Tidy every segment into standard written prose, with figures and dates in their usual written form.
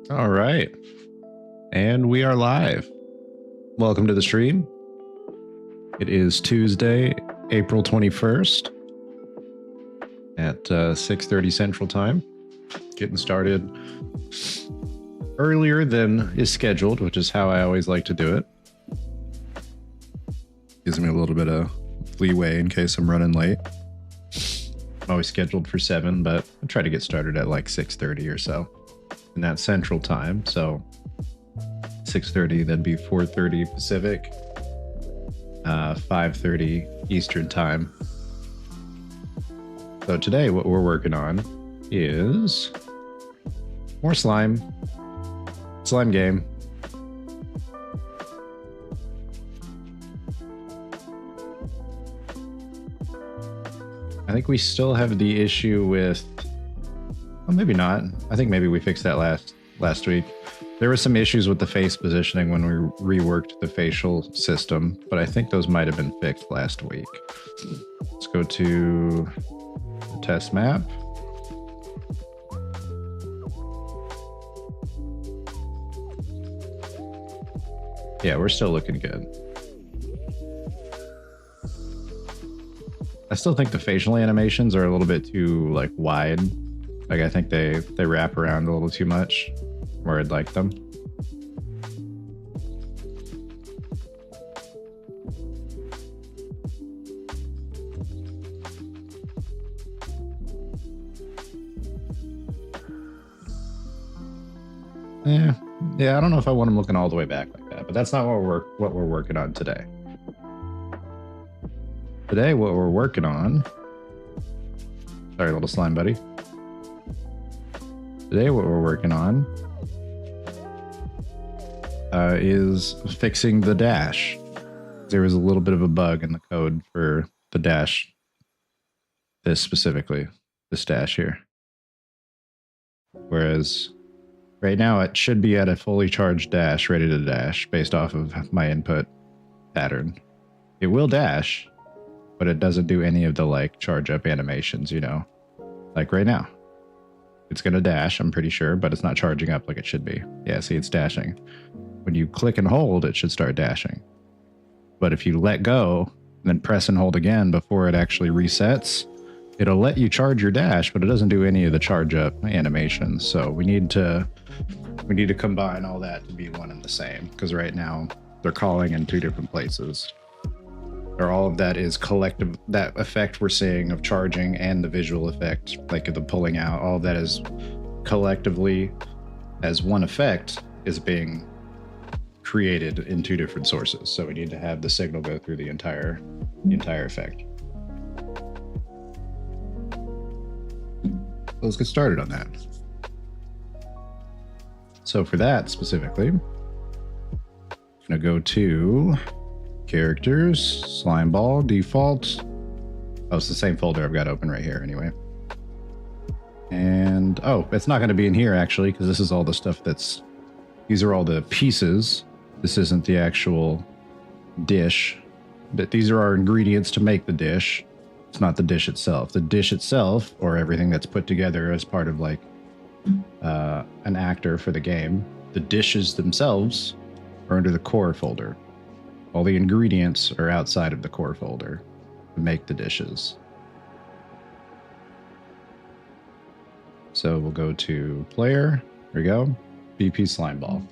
All right. And we are live. Welcome to the stream. It is Tuesday, April 21st at 6:30 Central Time. Getting started earlier than is scheduled, which is how I always like to do it. Gives me a little bit of leeway in case I'm running late. I'm always scheduled for 7, but I try to get started at like 6:30 or so. And that's Central Time, so 6:30, that'd be 4:30 Pacific, 5:30 Eastern Time. So today what we're working on is more slime game. I think we still have the issue with, well, maybe not. I think maybe we fixed that last week. There were some issues with the face positioning when we reworked the facial system, but I think those might have been fixed last week. Let's go to the test map. Yeah, we're still looking good. I still think the facial animations are a little bit too like wide. Like I think they wrap around a little too much where I'd like them. Yeah, I don't know if I want them looking all the way back like that, but that's not what we're working on today. Today, what we're working on, sorry, little slime buddy. Today, what we're working on is fixing the dash. There was a little bit of a bug in the code for the dash, this dash here. Whereas right now it should be at a fully charged dash, ready to dash based off of my input pattern. It will dash, but it doesn't do any of the like charge up animations, you know, like right now. It's going to dash, I'm pretty sure, but it's not charging up like it should be. Yeah, see, it's dashing. When you click and hold, it should start dashing. But if you let go and then press and hold again before it actually resets, it'll let you charge your dash, but it doesn't do any of the charge up animations. So we need to combine all that to be one and the same, because right now they're calling in two different places. Or all of that is collective, that effect we're seeing of charging and the visual effect, like the pulling out, all of that is collectively as one effect is being created in two different sources. So we need to have the signal go through the entire effect. Let's get started on that. So for that specifically, I'm gonna go to characters, slime ball, default. Oh, it's the same folder I've got open right here anyway. And oh, it's not gonna be in here actually, because this is all the stuff these are all the pieces. This isn't the actual dish. But these are our ingredients to make the dish. It's not the dish itself. The dish itself, or everything that's put together as part of like an actor for the game, the dishes themselves are under the core folder. All the ingredients are outside of the core folder to make the dishes. So we'll go to player. Here we go. BP slime ball.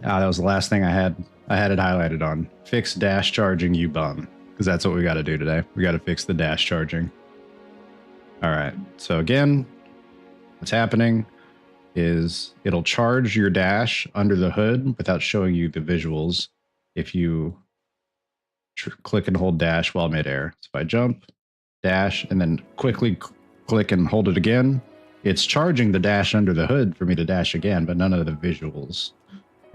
That was the last thing I had it highlighted on. Fix dash charging, you bum. Because that's what we got to do today. We got to fix the dash charging. All right. So again, what's happening is it'll charge your dash under the hood without showing you the visuals if you click and hold dash while midair. So if I jump, dash, and then quickly click and hold it again, it's charging the dash under the hood for me to dash again, but none of the visuals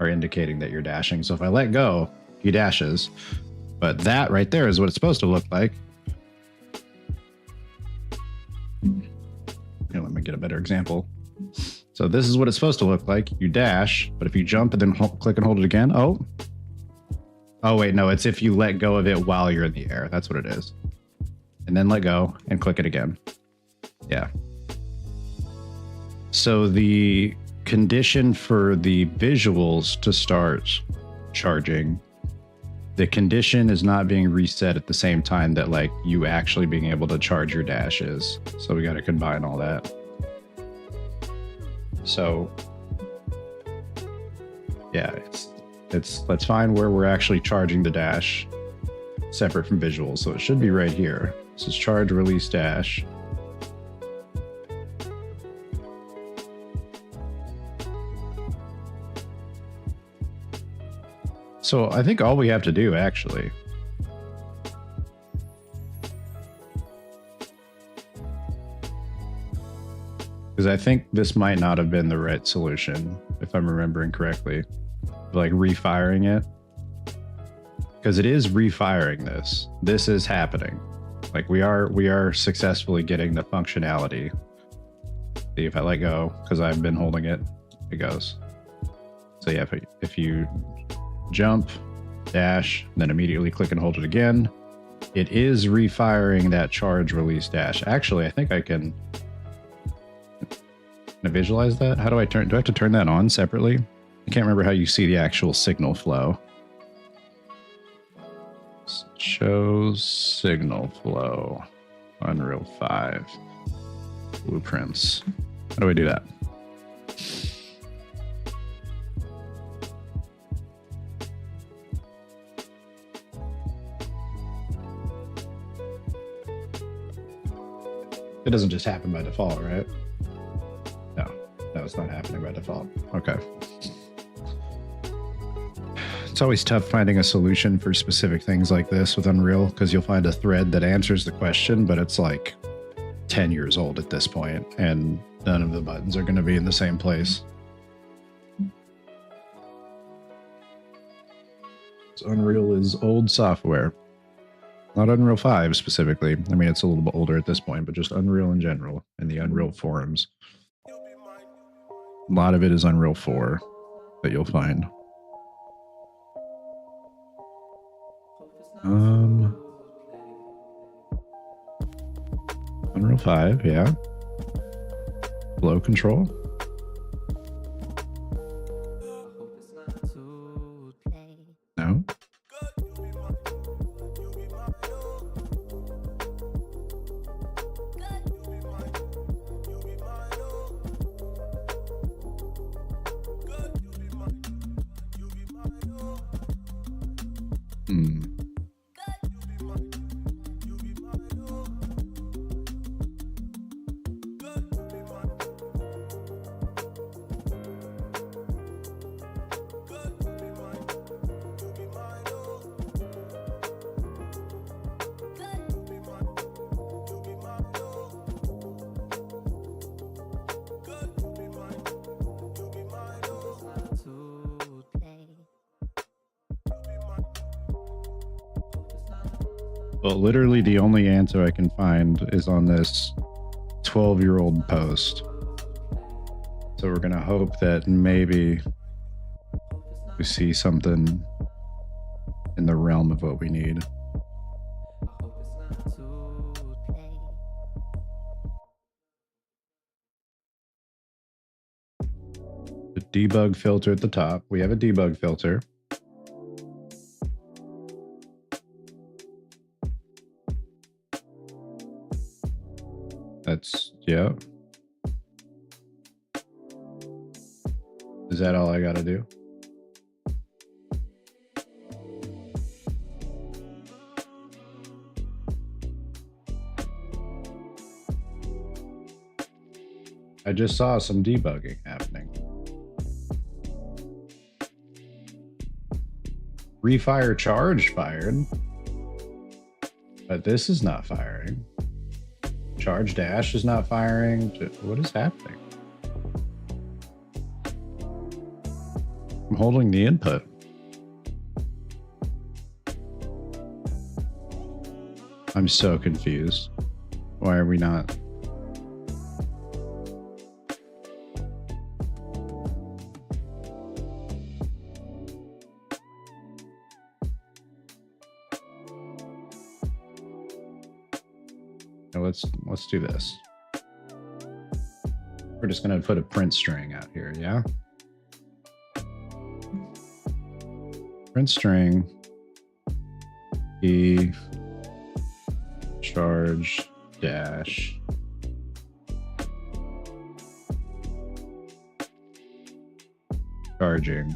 are indicating that you're dashing. So if I let go, he dashes. But that right there is what it's supposed to look like. Here, let me get a better example. So this is what it's supposed to look like. You dash, but if you jump and then click and hold it again, oh wait, no, it's if you let go of it while you're in the air. That's what it is. And then let go and click it again. Yeah. So the condition for the visuals to start charging, the condition is not being reset at the same time that like you actually being able to charge your dash is. So we got to combine all that. So yeah, let's find where we're actually charging the dash separate from visuals. So it should be right here. This is charge release dash. So I think all we have to do actually because I think this might not have been the right solution if I'm remembering correctly, like refiring it, because it is refiring this. This is happening. Like we are successfully getting the functionality. See, if I let go, because I've been holding it, it goes. So yeah, if you jump, dash, and then immediately click and hold it again, it is refiring that charge release dash. Actually, I think I can visualize that. How do I do I have to turn that on separately? I can't remember how you see the actual signal flow. Shows signal flow. Unreal 5. Blueprints. How do I do that? It doesn't just happen by default, right? No, it's not happening by default. Okay. It's always tough finding a solution for specific things like this with Unreal, because you'll find a thread that answers the question, but it's like 10 years old at this point, and none of the buttons are going to be in the same place. So Unreal is old software. Not Unreal 5 specifically. I mean, it's a little bit older at this point, but just Unreal in general and the Unreal forums. A lot of it is Unreal 4 that you'll find. Unreal 5, yeah. Flow control. No. Well, literally the only answer I can find is on this 12-year-old post. So we're going to hope that maybe we see something in the realm of what we need. The debug filter at the top. We have a debug filter. That's, yeah. Is that all I got to do? I just saw some debugging happening. Refire charge fired, but this is not firing. Charge dash is not firing. What is happening? I'm holding the input. I'm so confused. Why are we not? Let's do this. We're just going to put a print string out here, yeah? Print string key charge dash charging.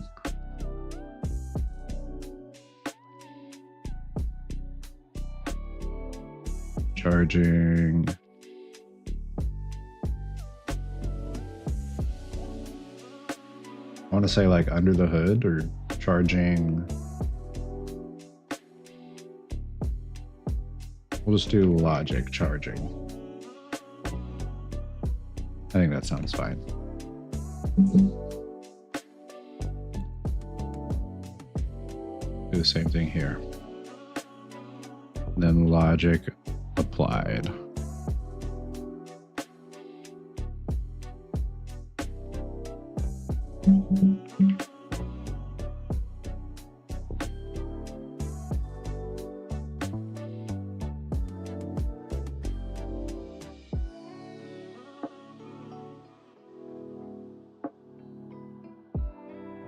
Charging. I want to say like under the hood or charging. We'll just do logic charging. I think that sounds fine. Do the same thing here. Then logic applied.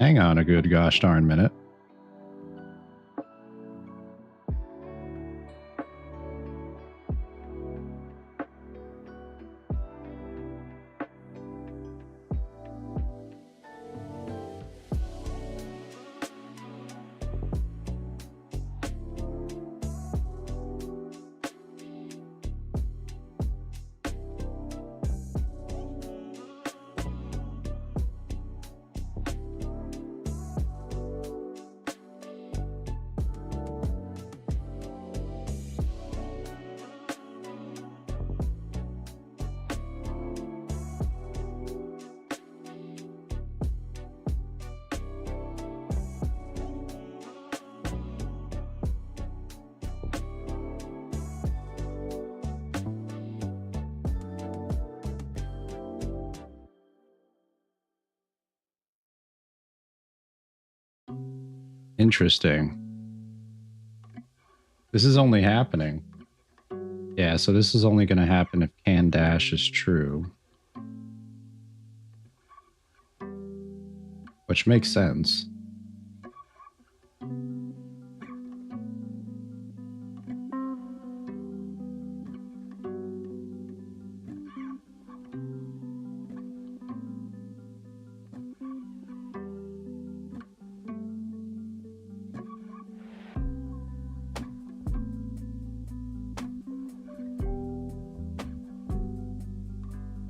Hang on a good gosh darn minute. Interesting. This is only happening. Yeah, so this is only going to happen if can dash is true. Which makes sense.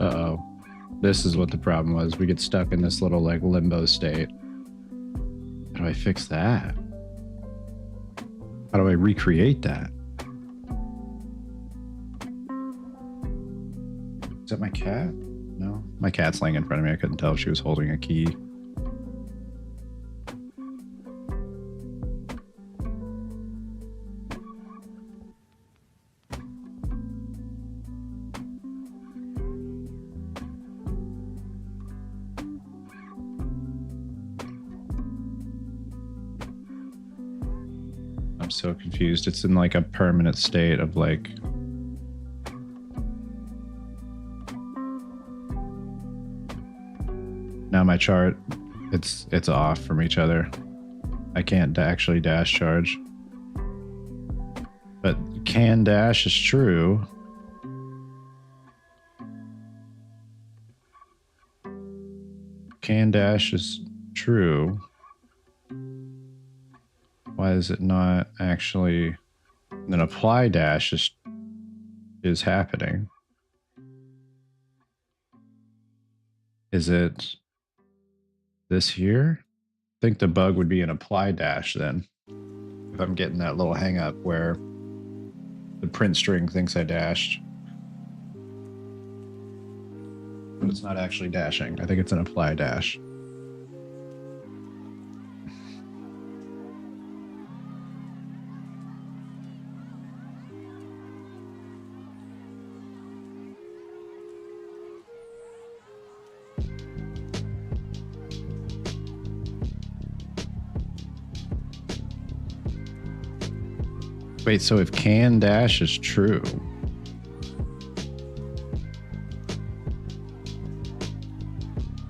Uh-oh. This is what the problem was. We get stuck in this little like limbo state. How do I fix that? How do I recreate that? Is that my cat? No. My cat's laying in front of me. I couldn't tell if she was holding a key. I'm so confused. It's in like a permanent state of like now my chart it's off from each other. I can't actually dash charge. But can dash is true. Can dash is true. Why is it not actually? Then apply dash is happening. Is it this here? I think the bug would be an apply dash then. If I'm getting that little hang up where the print string thinks I dashed. But it's not actually dashing. I think it's an apply dash. Wait, so if can dash is true,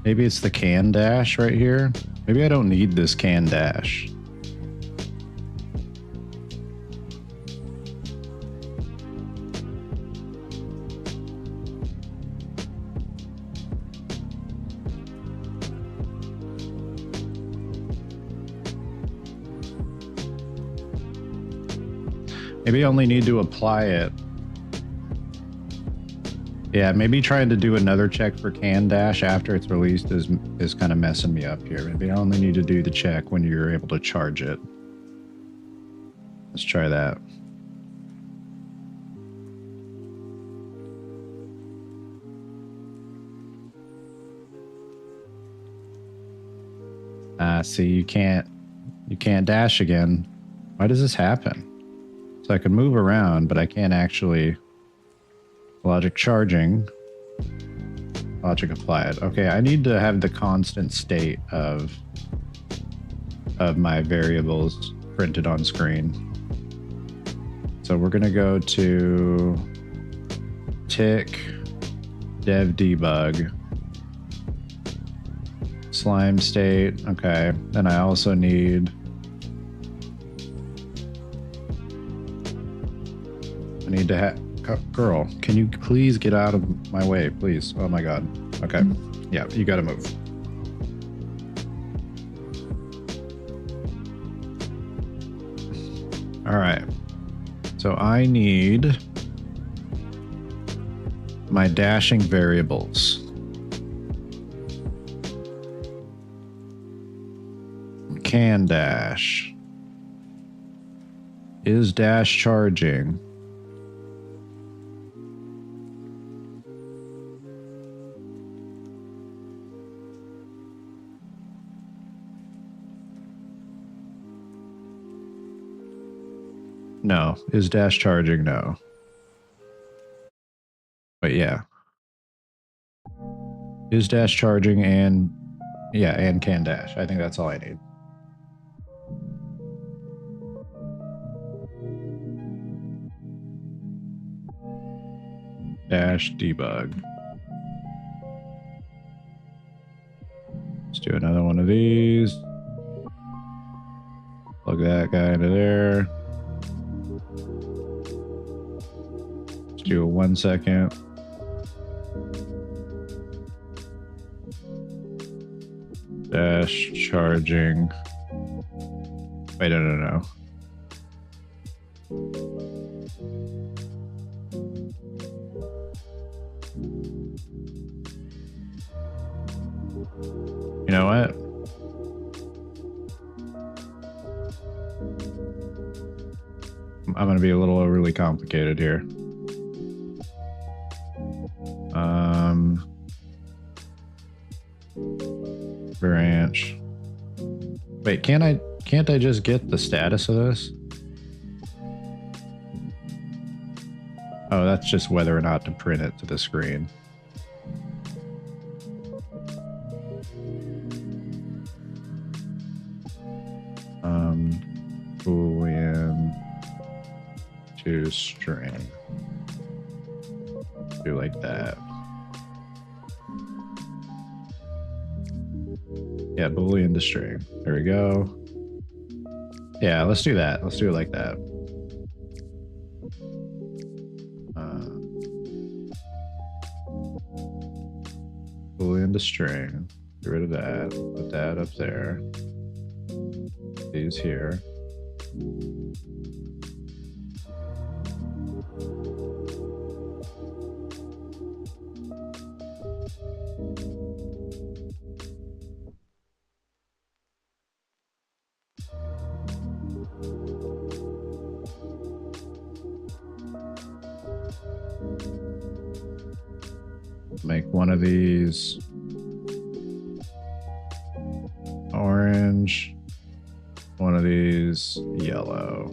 Maybe it's the can dash right here. Maybe I don't need this can dash. Maybe I only need to apply it. Yeah, maybe trying to do another check for can dash after it's released is kind of messing me up here. Maybe I only need to do the check when you're able to charge it. Let's try that. See, you can't dash again. Why does this happen? So I can move around, but I can't actually logic charging. Logic applied. Okay, I need to have the constant state of my variables printed on screen. So we're gonna go to tick dev debug slime state. Okay, then I also need to have girl, can you please get out of my way, please? Oh my god. Okay, yeah, you gotta move. All right, so I need my dashing variables. Can dash. Is dash charging? No. Is dash charging? No. But yeah. Is dash charging and yeah, and can dash. I think that's all I need. Dash debug. Let's do another one of these. Plug that guy into there. Let's do a 1 second. Dash charging. Wait, no. You know what? I'm going to be a little overly complicated here. Branch. Wait, can't I just get the status of this? Oh, that's just whether or not to print it to the screen. Boolean to string. Do like that. Yeah, Boolean to string. There we go. Yeah, let's do that. Let's do it like that. Boolean to string. Get rid of that. Put that up there. These here. Make one of these orange, one of these yellow.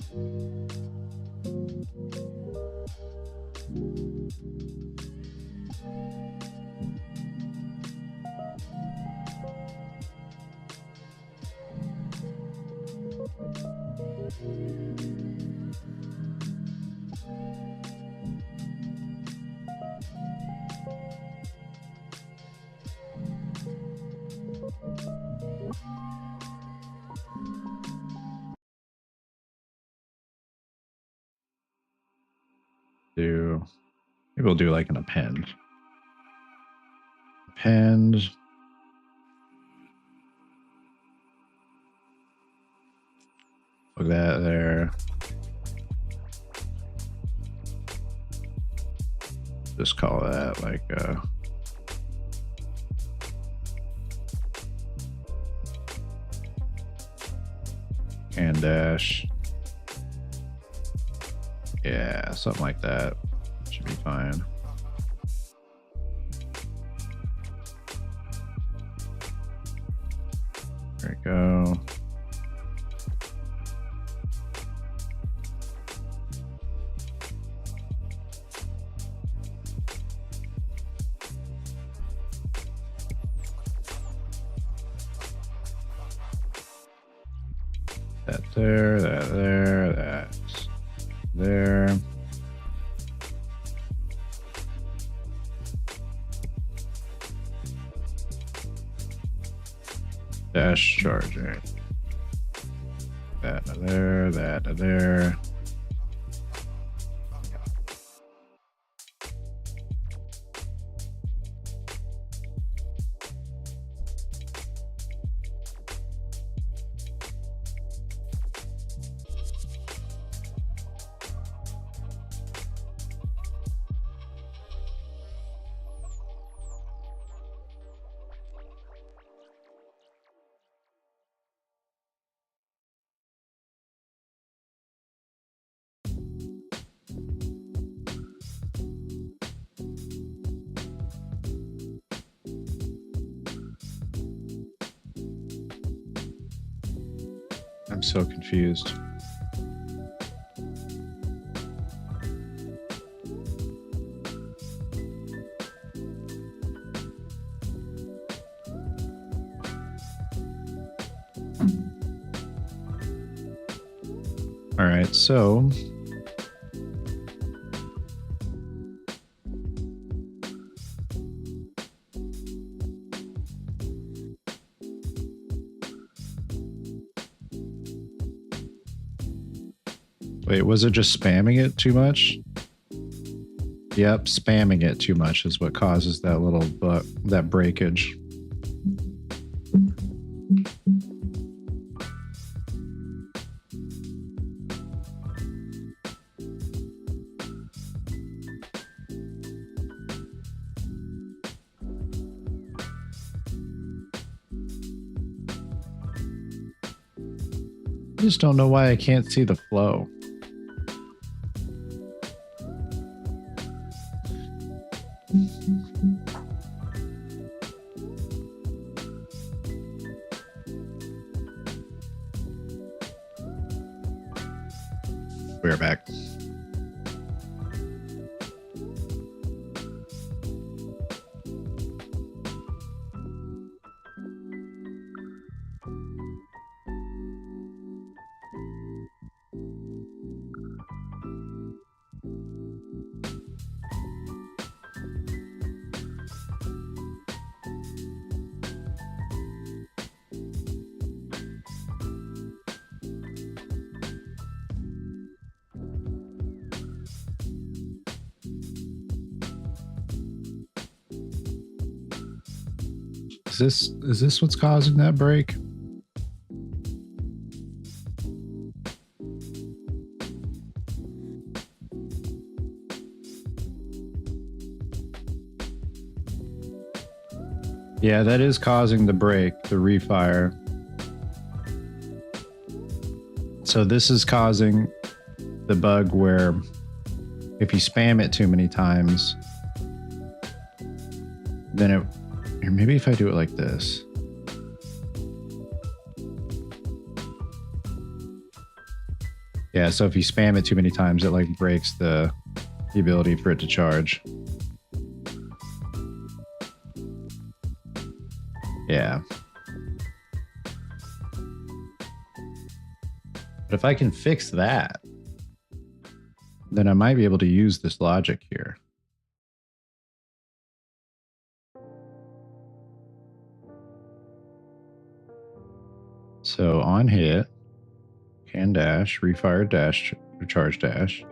do, maybe we'll do like an append. Append. Put that there. Just call that like and dash. Yeah, something like that should be fine. There we go. That there, that there, that there. Dash charging. That there, that there. I'm so confused. All right, so wait, was it just spamming it too much? Yep, spamming it too much is what causes that little that breakage. I just don't know why I can't see the flow. We're back. Is this what's causing that break? Yeah, that is causing the break, the refire. So this is causing the bug where if you spam it too many times, then it, or maybe if I do it like this. Yeah, so if you spam it too many times, it like breaks the ability for it to charge. Yeah. But if I can fix that, then I might be able to use this logic here. So on hit, can dash, refire dash, recharge dash.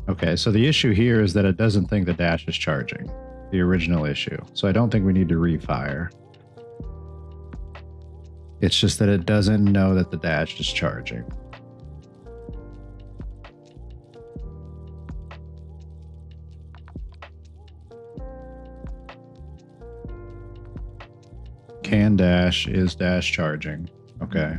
Okay, so the issue here is that it doesn't think the dash is charging. The original issue. So I don't think we need to refire. It's just that it doesn't know that the dash is charging. Can dash is dash charging. Okay.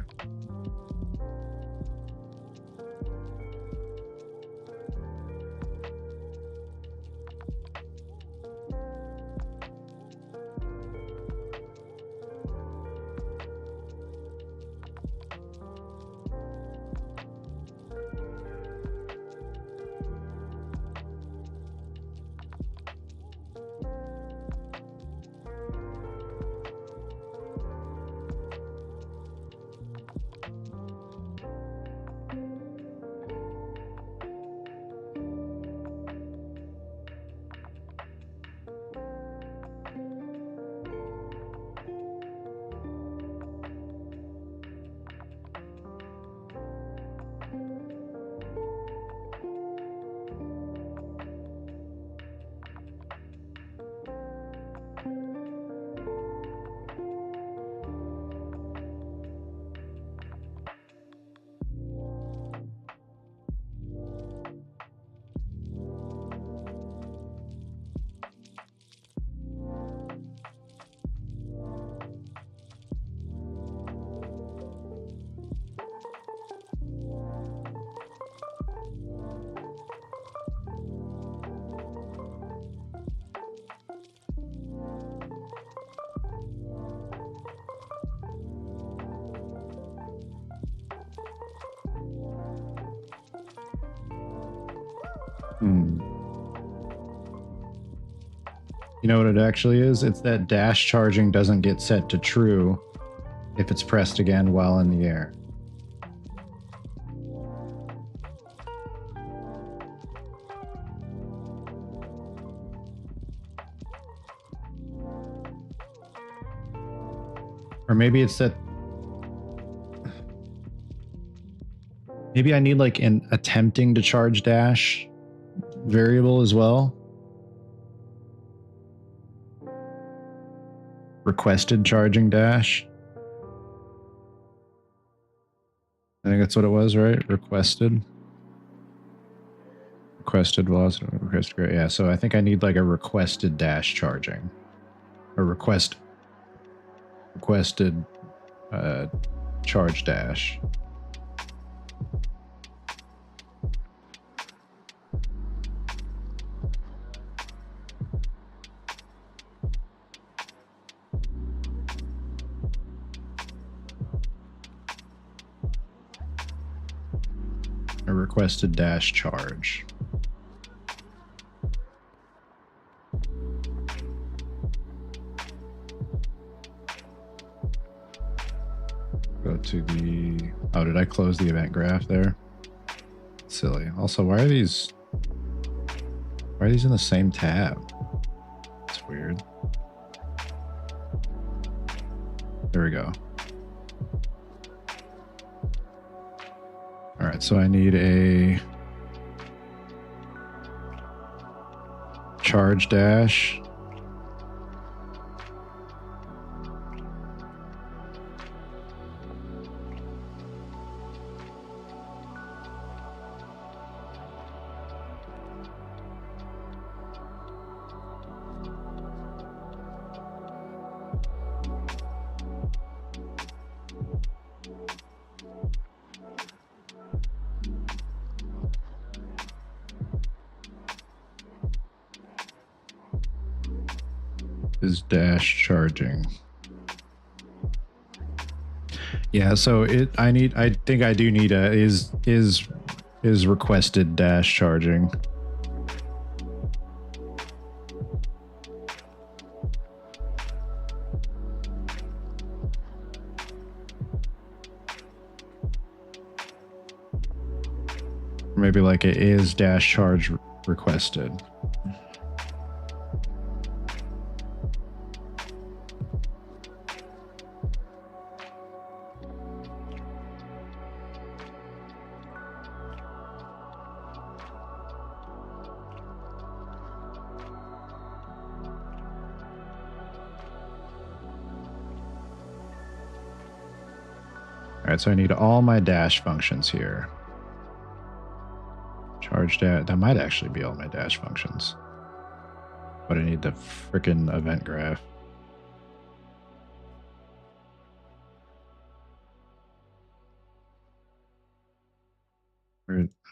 You know what it actually is? It's that dash charging doesn't get set to true if it's pressed again while in the air. Or maybe it's that... Maybe I need like an attempting to charge dash variable as well. Requested charging dash. I think that's what it was, right? Requested velocity, requested, yeah. So I think I need like a requested dash charging, or requested charge dash. A requested dash charge. Go to the... Oh, did I close the event graph there? Silly. Also, why are these in the same tab? It's weird. There we go. All right, so I need a charge dash. Is dash charging. Yeah, so I think I do need a is requested dash charging. Maybe like it is dash charge requested. All right, so I need all my dash functions here. Charge dash, that might actually be all my dash functions. But I need the frickin' event graph.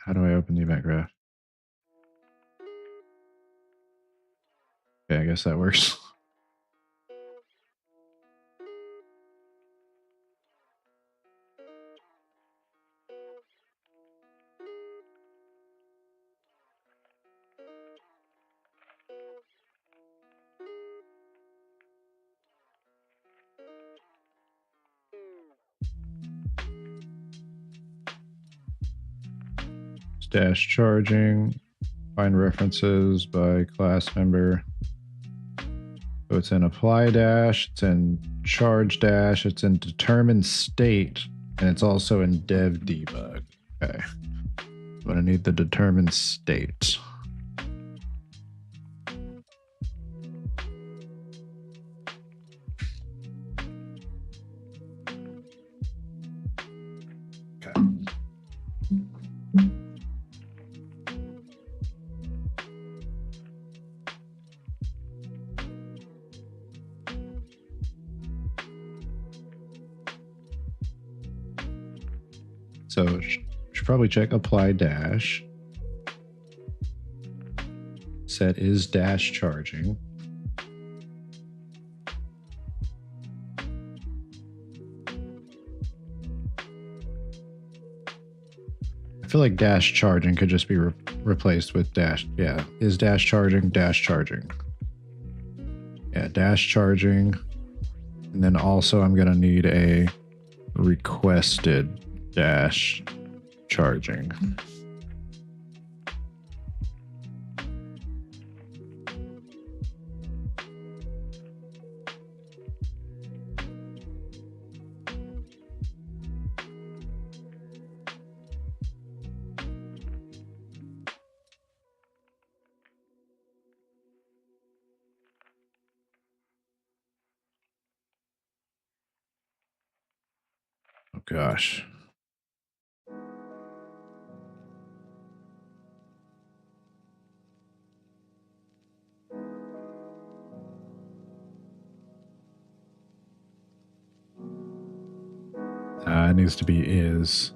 How do I open the event graph? Okay, I guess that works. Dash charging, find references by class member. So it's in apply dash, it's in charge dash, it's in determine state, and it's also in dev debug. Okay. But I need the determine state. Okay. So should probably check apply dash. Set is dash charging. I feel like dash charging could just be replaced with dash. Yeah, is dash charging, dash charging. Yeah, dash charging. And then also I'm going to need a requested dash charging. Oh gosh. It needs to be is.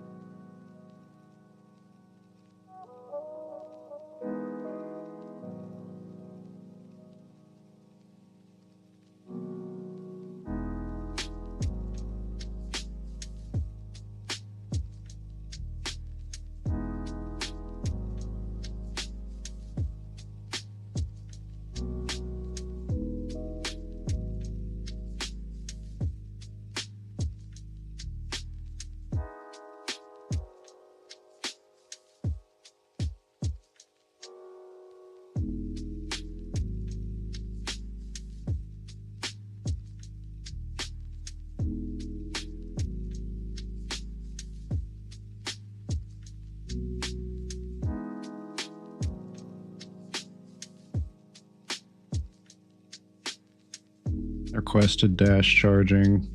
Requested dash charging.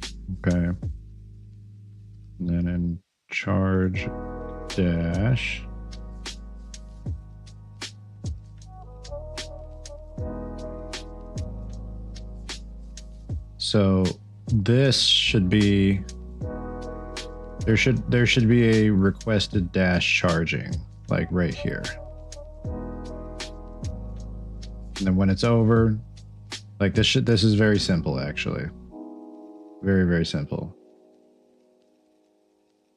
Okay. And then in charge dash. So this should be there should be a requested dash charging like right here. And then when it's over, like this is very simple actually. Very, very simple.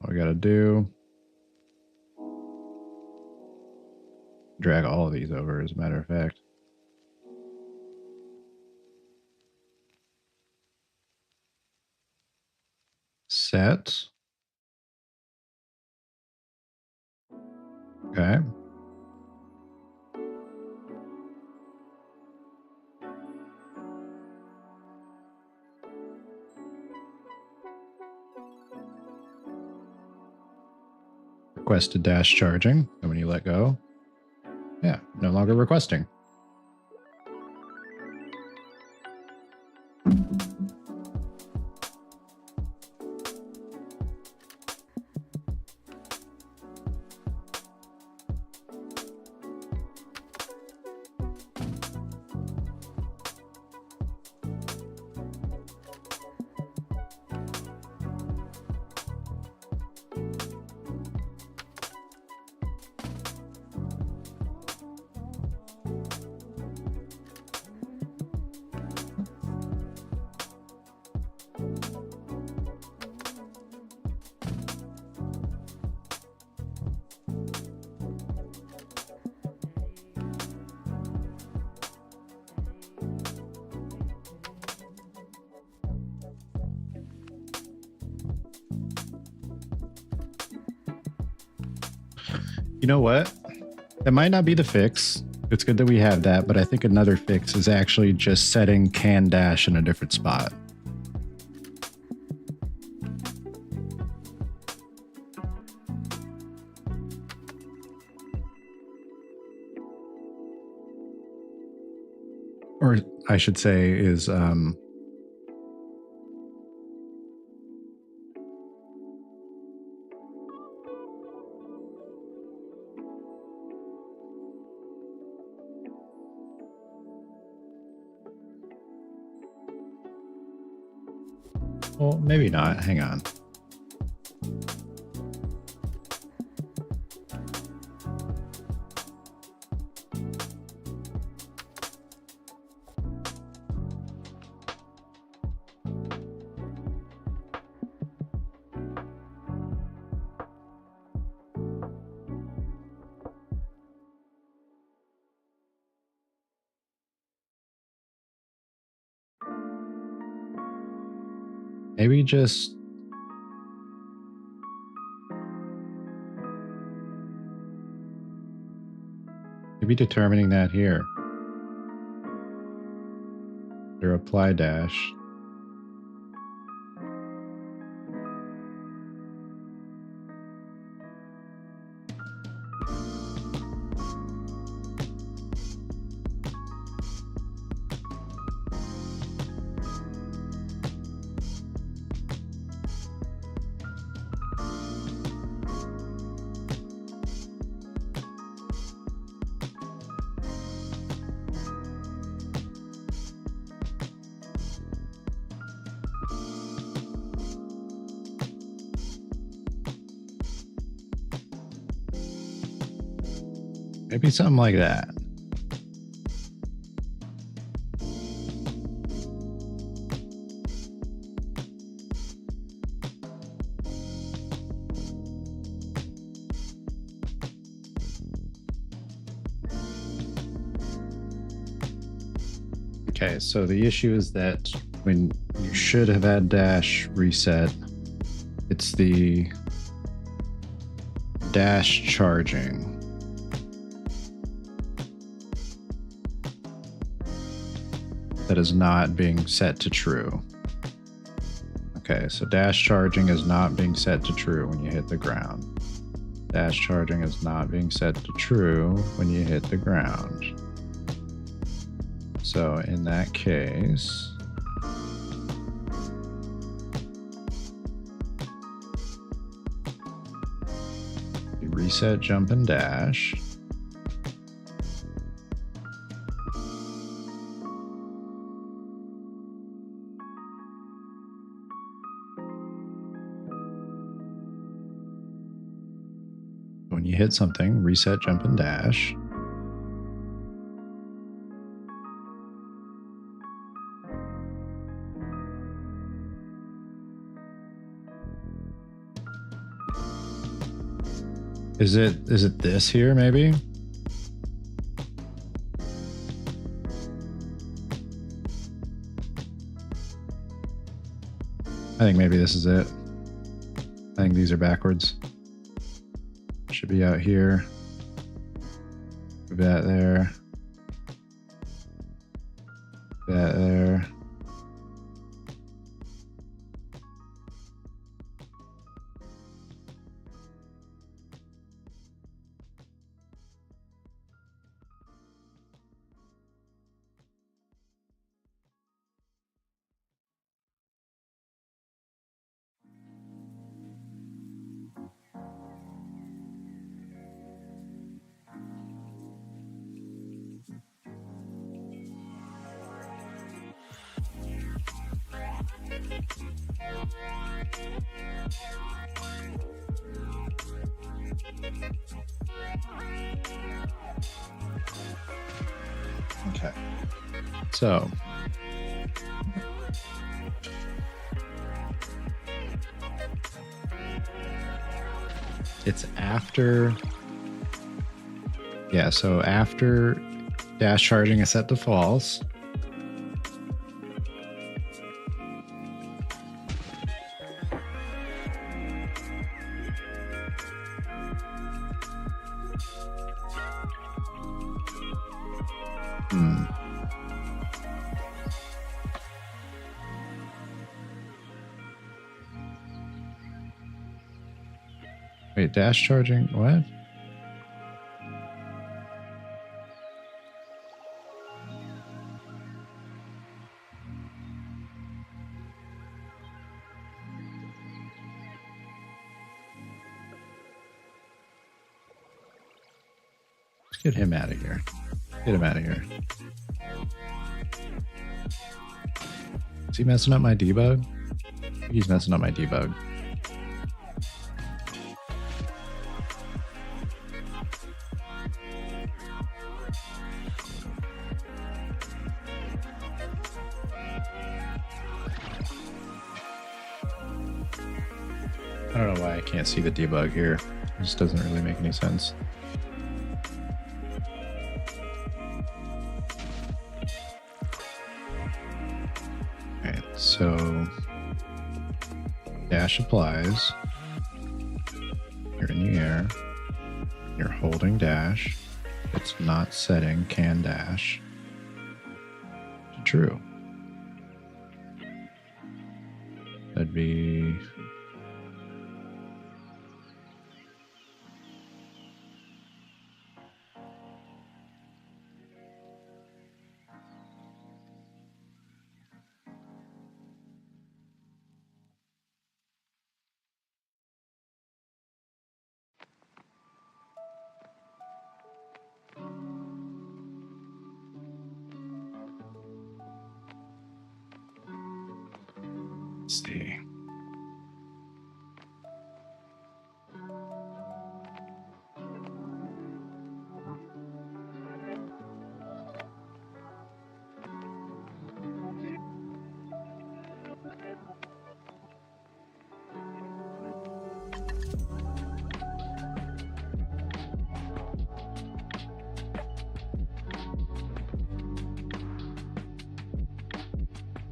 All we gotta do, drag all of these over as a matter of fact. Set. Okay. Requested dash charging. And when you let go, yeah, no longer requesting. You know what? That might not be the fix. It's good that we have that, but I think another fix is actually just setting can dash in a different spot. Or I should say is well, maybe not. Hang on. Maybe just determining that here. Or apply dash. Maybe something like that. Okay, so the issue is that when you should have had dash reset, it's the dash charging. That is not being set to true. Okay, so dash charging is not being set to true when you hit the ground. Dash charging is not being set to true when you hit the ground. So in that case, you reset jump and dash. When you hit something, reset jump and dash. Is it this here maybe? I think maybe this is it. I think these are backwards. Should be out here. Move that there. That there. Okay. So it's after, yeah, so after dash charging is set to false. Wait, dash charging? What? Get him out of here. Get him out of here. Is he messing up my debug? I think he's messing up my debug. I don't know why I can't see the debug here. It just doesn't really make any sense. Okay, so dash applies. You're in the air. You're holding dash. It's not setting can dash. True. That'd be let's see.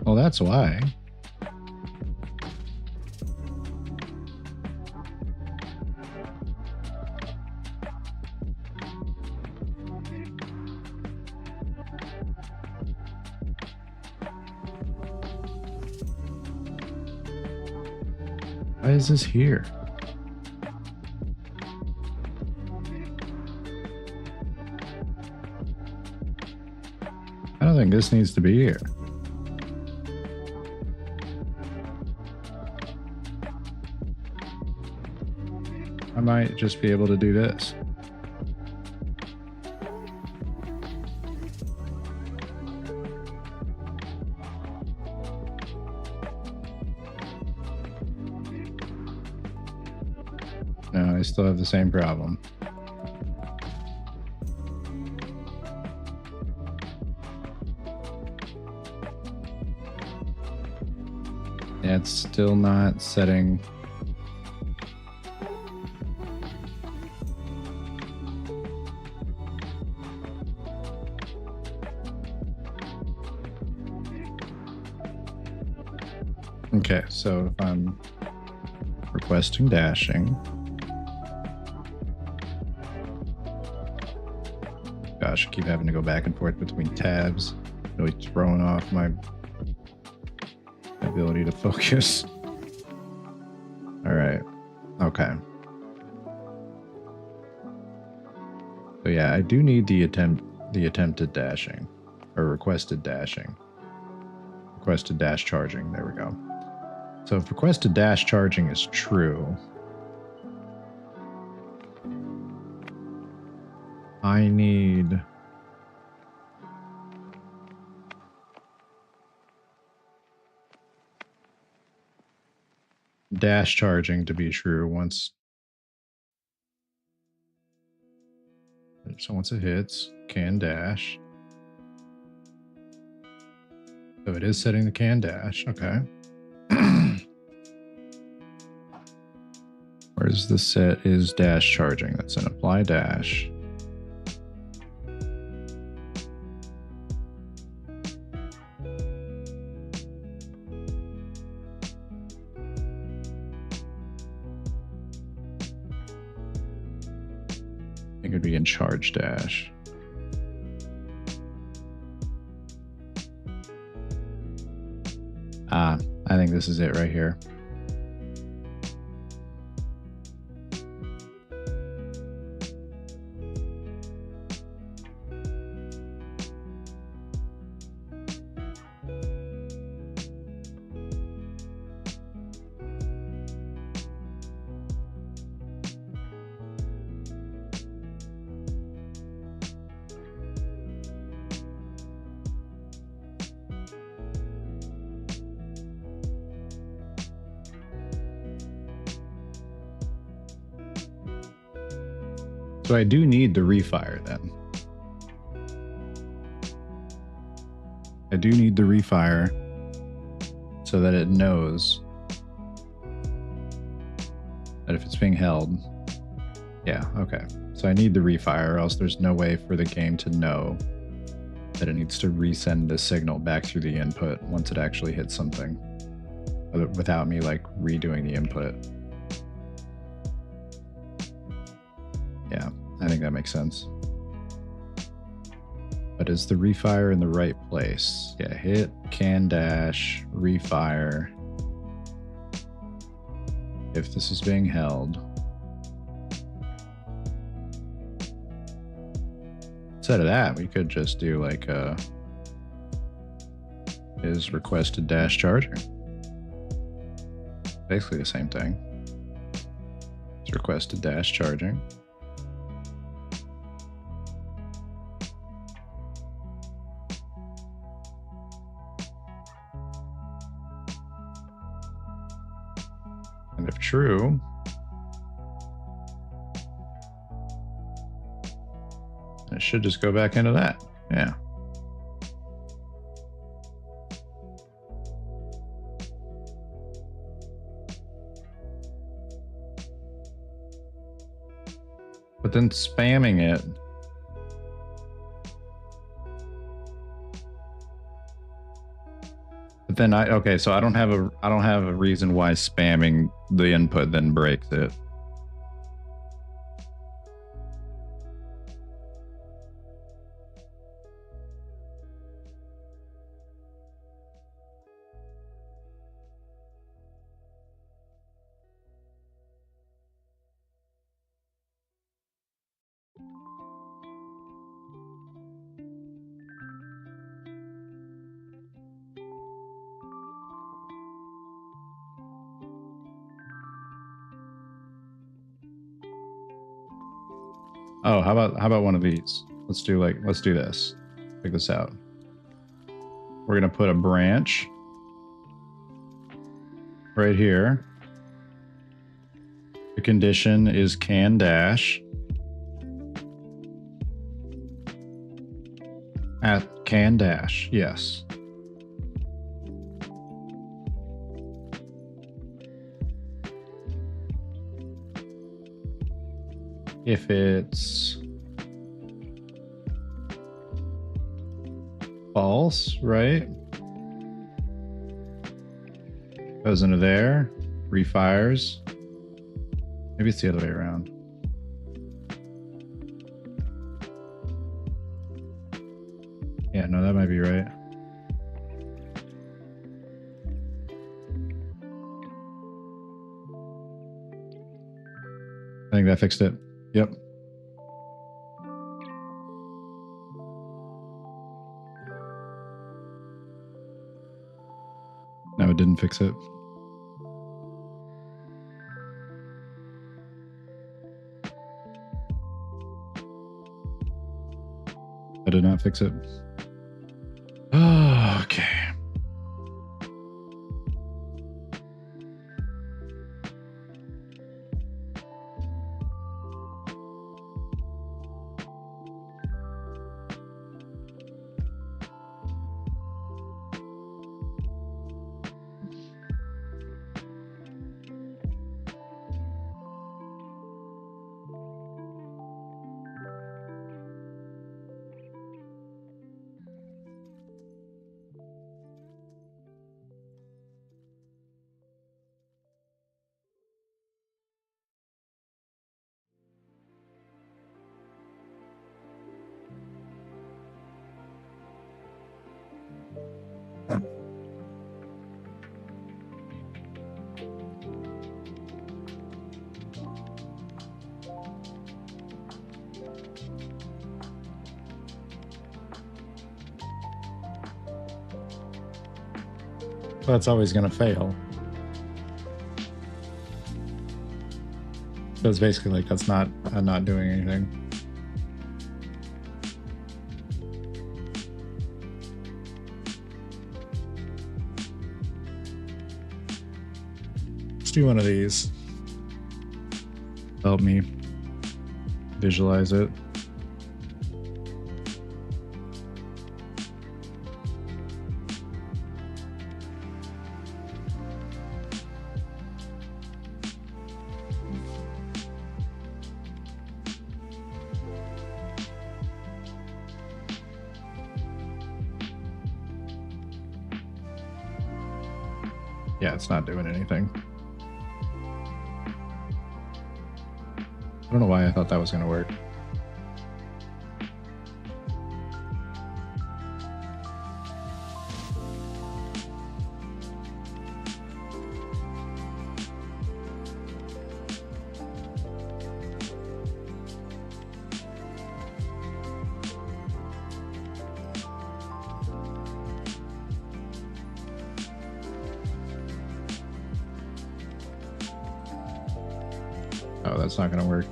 Well, that's why. Why is this here? I don't think this needs to be here. I might just be able to do this. No, I still have the same problem. Yeah, it's still not setting. Okay, so if I'm requesting dashing, gosh, I keep having to go back and forth between tabs, really throwing off my ability to focus. All right, okay. So yeah, I do need the attempted dashing, or requested dashing. Requested dash charging, there we go. So if requested dash charging is true, I need dash charging to be true once it hits, can dash. So it is setting the can dash, okay. Where's the set is dash charging? That's an apply dash. I think it'd be in charge dash. I think this is it right here. So I do need the refire then. I do need the refire so that it knows that if it's being held. Yeah, okay. So I need the refire, or else there's no way for the game to know that it needs to resend the signal back through the input once it actually hits something without me like redoing the input. Yeah, I think that makes sense. But is the refire in the right place? Yeah, hit, can dash, refire. If this is being held. Instead of that, we could just do like is requested dash charger. Basically the same thing. It's requested dash charging. And if true, it should just go back into that. Yeah. But then spamming it. But then okay, so I don't have a reason why spamming the input then breaks it. Oh, how about one of these? Let's do this. Check this out. We're gonna put a branch right here. The condition is can dash at can dash, yes. If it's false, right? Goes into there, refires. Maybe it's the other way around. Yeah, no, that might be right. I think that fixed it. Yep. No, it didn't fix it. I did not fix it. Oh, okay. Well, it's always going to fail. So it's basically like that's not doing anything. Let's do one of these. Help me visualize it. Yeah, it's not doing anything. I don't know why I thought that was going to work. Oh, that's not going to work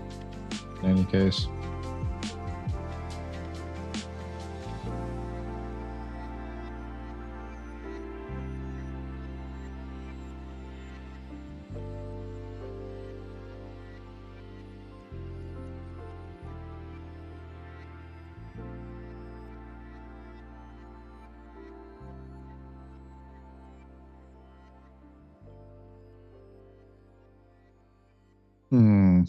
in any case. Hmm.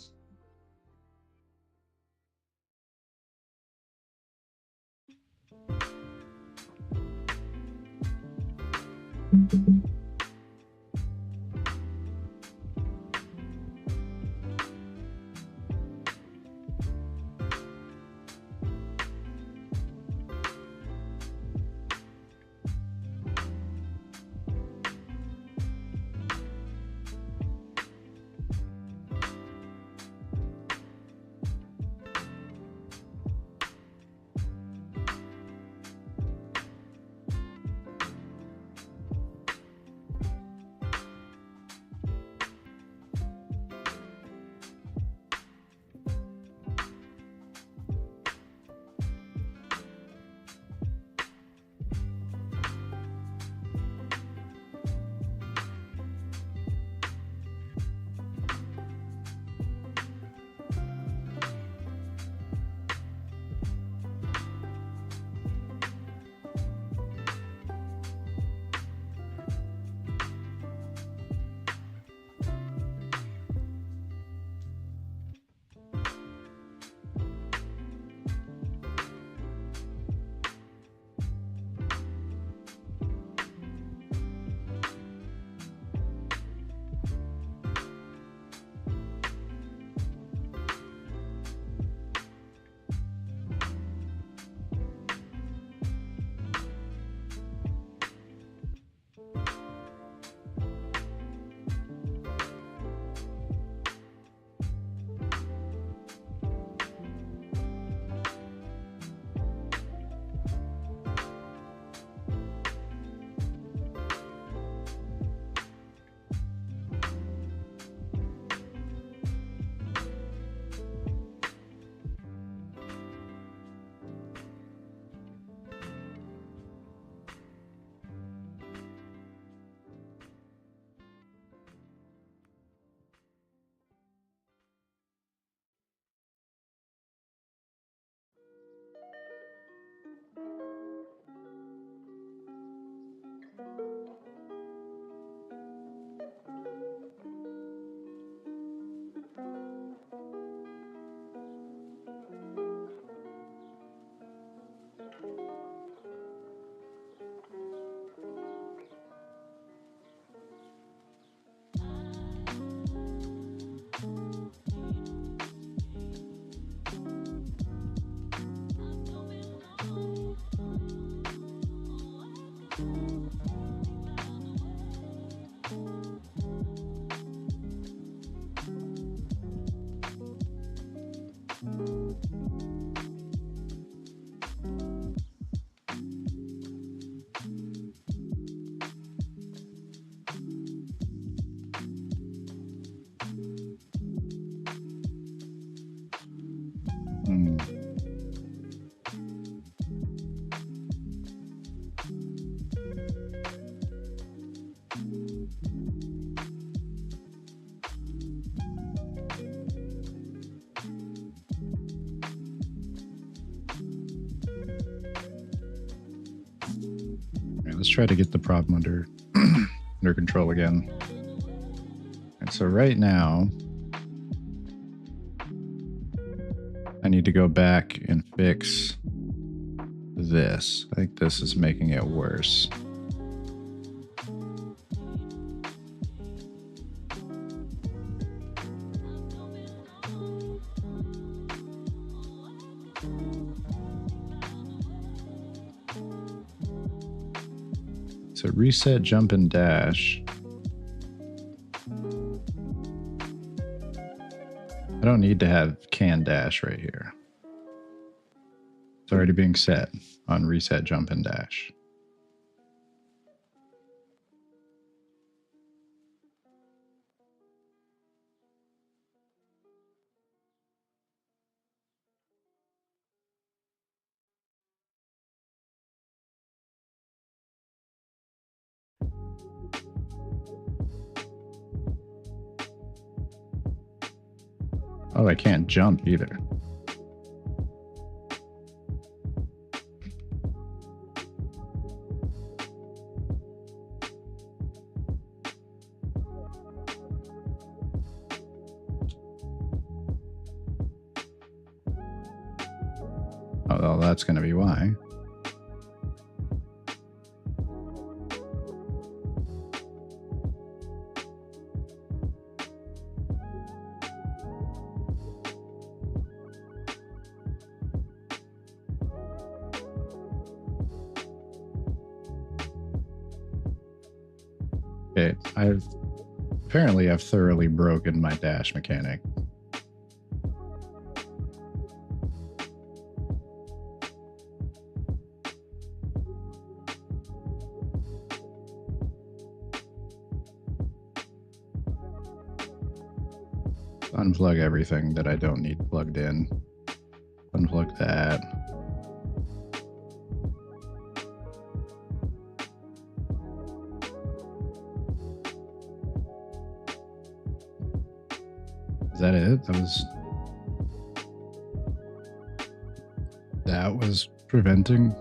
try to get the problem under under control again. And so right now, I need to go back and fix this. I think this is making it worse. So reset, jump, and dash. I don't need to have can dash right here. It's already being set on reset, jump, and dash. Oh, I can't jump either. Oh, well, that's going to be why. Okay, I've thoroughly broken my dash mechanic. Unplug everything that I don't need plugged in. Unplug that. Is that it? That was preventing.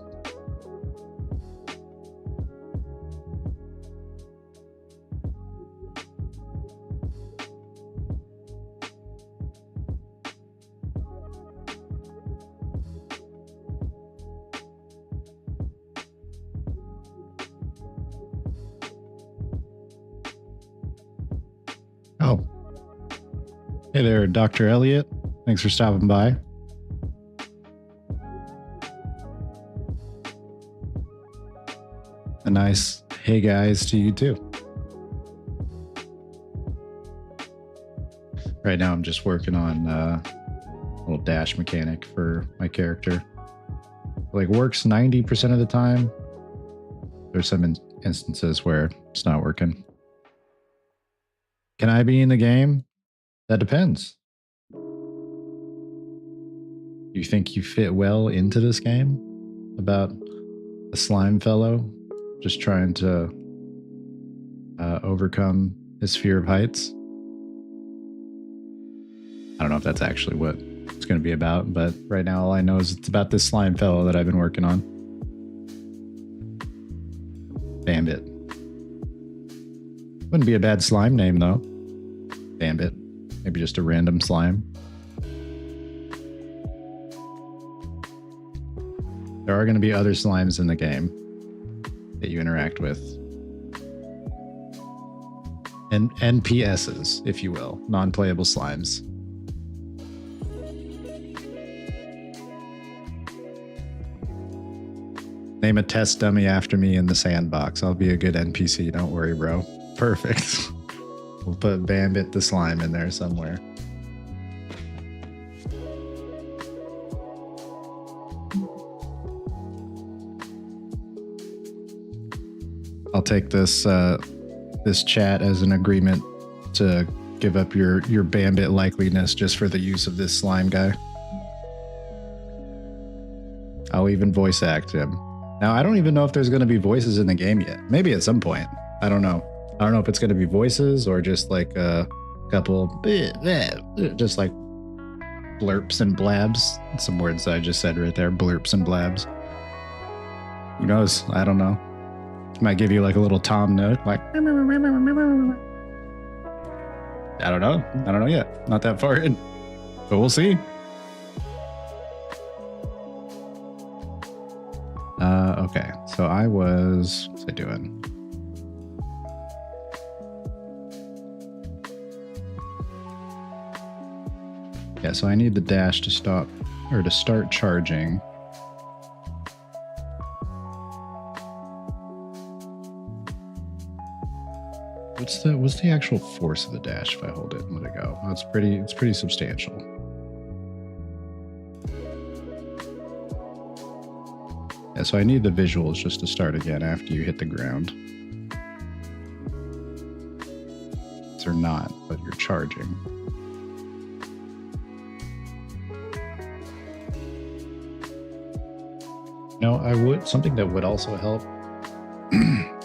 Oh. Hey there, Dr. Elliot. Thanks for stopping by. A nice hey guys to you too. Right now I'm just working on a little dash mechanic for my character. Like works 90% of the time. There's some instances where it's not working. Can I be in the game? That depends. You think you fit well into this game? About a slime fellow just trying to overcome his fear of heights? I don't know if that's actually what it's going to be about, but right now all I know is it's about this slime fellow that I've been working on. Bambit. Wouldn't be a bad slime name though. Bambit. Maybe just a random slime. There are going to be other slimes in the game that you interact with. And NPSs, if you will. Non-playable slimes. Name a test dummy after me in the sandbox. I'll be a good NPC. Don't worry, bro. Perfect. We'll put Bambit the slime in there somewhere. I'll take this this chat as an agreement to give up your Bambit likeliness just for the use of this slime guy. I'll even voice act him. Now, I don't even know if there's going to be voices in the game yet. Maybe at some point. I don't know. I don't know if it's going to be voices or just like a couple, just like blurps and blabs. Some words I just said right there, blurps and blabs. Who knows? I don't know. Might give you like a little Tom note, like I don't know yet. Not that far in, but we'll see. Okay, so what's I doing? Yeah, so I need the dash to stop or to start charging. What's the actual force of the dash if I hold it and let it go? Oh, it's pretty substantial. Yeah, so I need the visuals just to start again after you hit the ground. Or not, but you're charging. No, something that would also help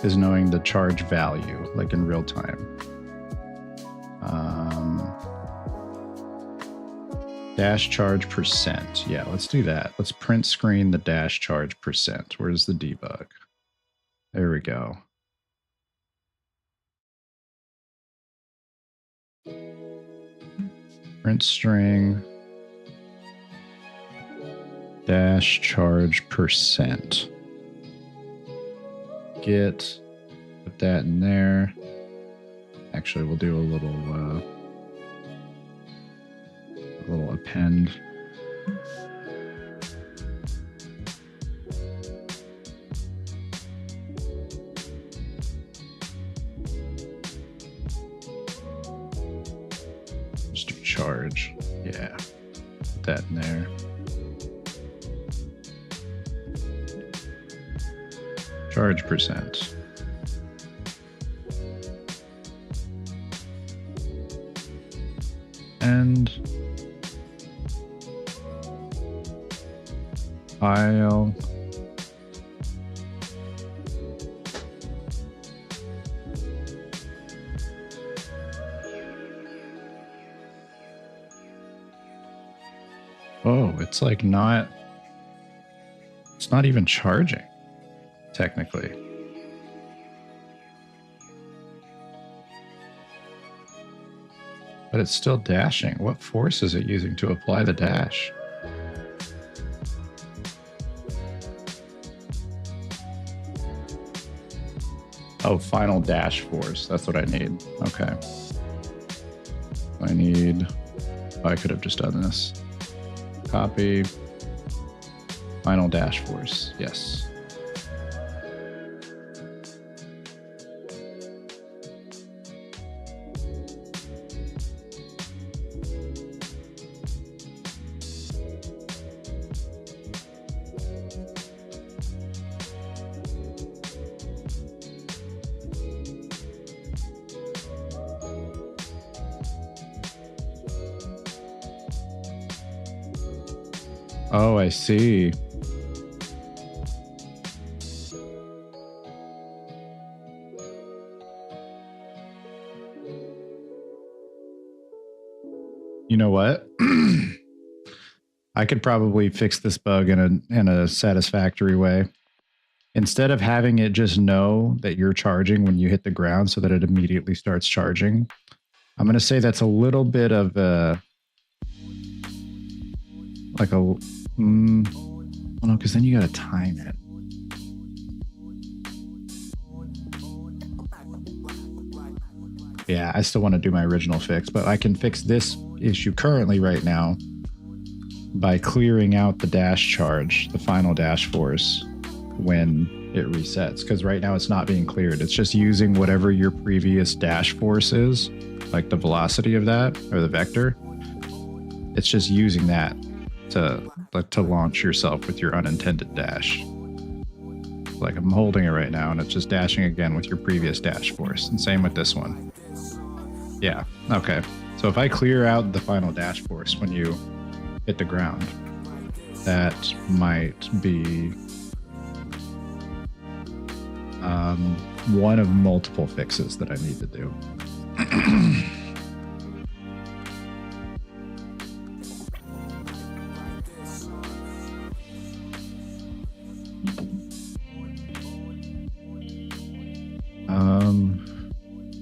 is knowing the charge value, like in real time. Dash charge percent. Yeah, let's do that. Let's print screen the dash charge percent. Where's the debug? There we go. Print string dash charge percent. Put that in there. Actually, we'll do a little append. Just do charge. Yeah, put that in there. Charge percent. And file. Oh, it's like it's not even charging, technically. But it's still dashing. What force is it using to apply the dash? Oh, final dash force. That's what I need. Okay. I could have just done this. Copy. Final dash force. Yes. Oh, I see. You know what? I could probably fix this bug in a satisfactory way. Instead of having it just know that you're charging when you hit the ground so that it immediately starts charging, I'm going to say that's a little bit of a no, because then you got to time it. Yeah, I still want to do my original fix, but I can fix this issue currently right now by clearing out the dash charge, the final dash force, when it resets. Because right now it's not being cleared. It's just using whatever your previous dash force is, like the velocity of that or the vector. It's just using that to launch yourself with your unintended dash. Like I'm holding it right now and it's just dashing again with your previous dash force. And same with this one. Yeah, okay. So if I clear out the final dash force when you hit the ground, that might be one of multiple fixes that I need to do.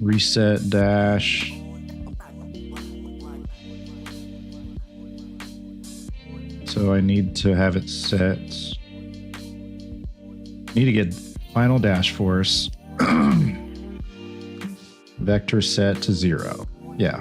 reset dash. So I need to have it set. Need to get final dash force vector set to 0. Yeah.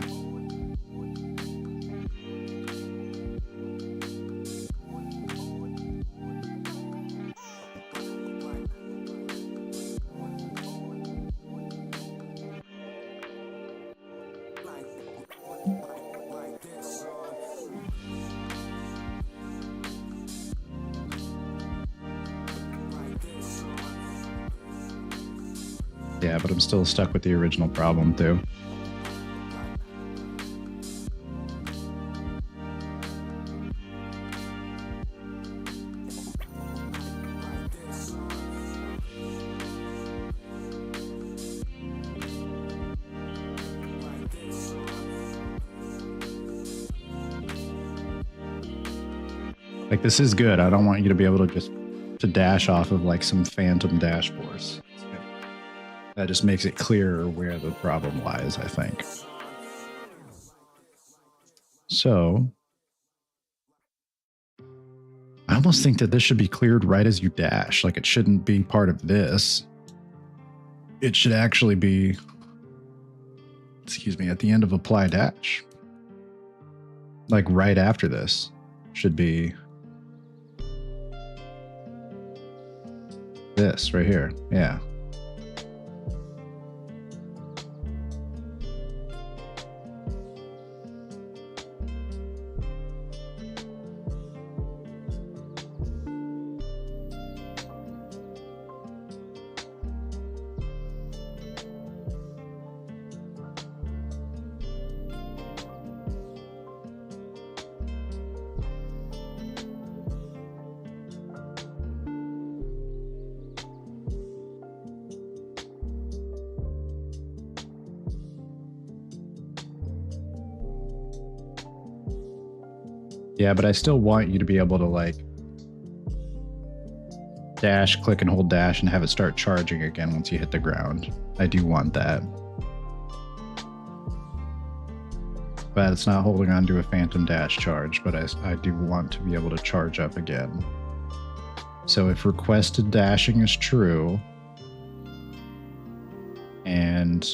Yeah, but I'm still stuck with the original problem too. Like, this is good. I don't want you to be able to just to dash off of like some phantom dash force. That just makes it clearer where the problem lies, I think. So I almost think that this should be cleared right as you dash. Like, it shouldn't be part of this. It should actually be, excuse me, at the end of apply dash. Like right after this should be this right here. Yeah. Yeah, but I still want you to be able to like dash, click and hold dash and have it start charging again once you hit the ground. I do want that. But it's not holding on to a phantom dash charge, but I do want to be able to charge up again. So if requested dashing is true, and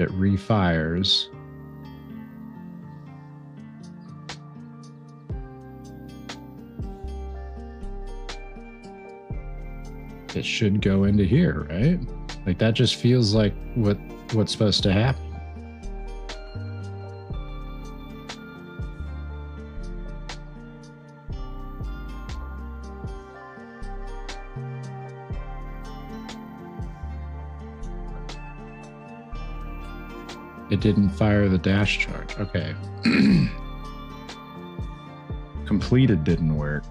it refires, it should go into here, right? Like, that just feels like what's supposed to happen. It didn't fire the dash charge. Okay. Completed didn't work.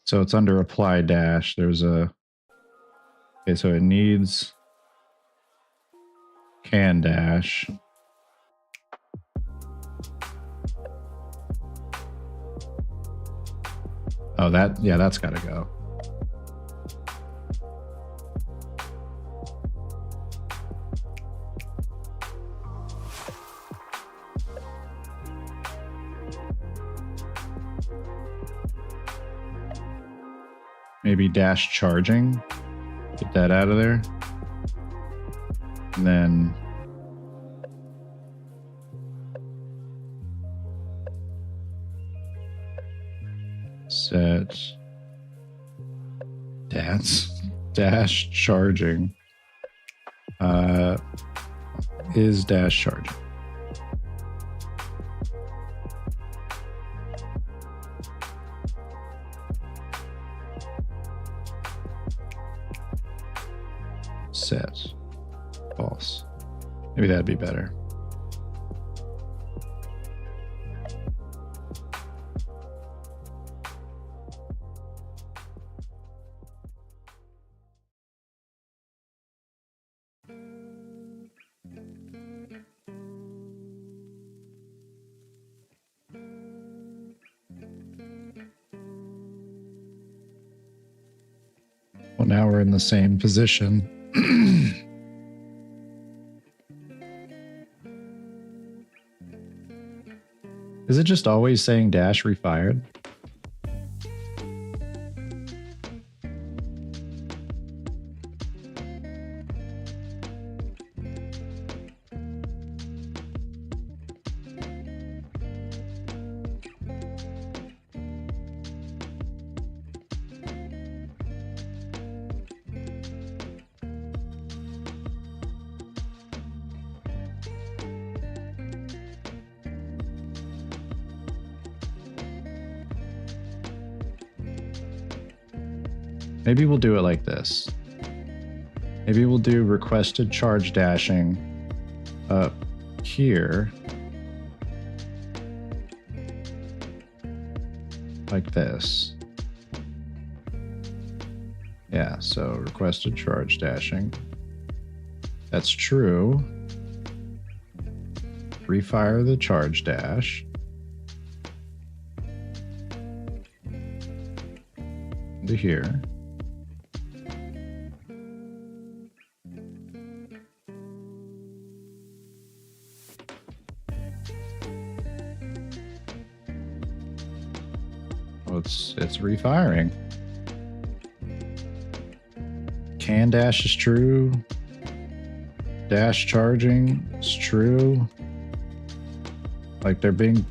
So it's under apply dash. There's a, okay, so it needs can dash. Oh, that, yeah, that's gotta go. Maybe dash charging, get that out of there. And then set dash charging is dash charging. Set false. Maybe that'd be better. Well, now we're in the same position. Is it just always saying dash refired? Maybe we'll do it like this. Maybe we'll do requested charge dashing up here. Like this. Yeah, so requested charge dashing. That's true. Refire the charge dash. To here. Oh, it's refiring. Can dash is true. Dash charging is true. Like they're being...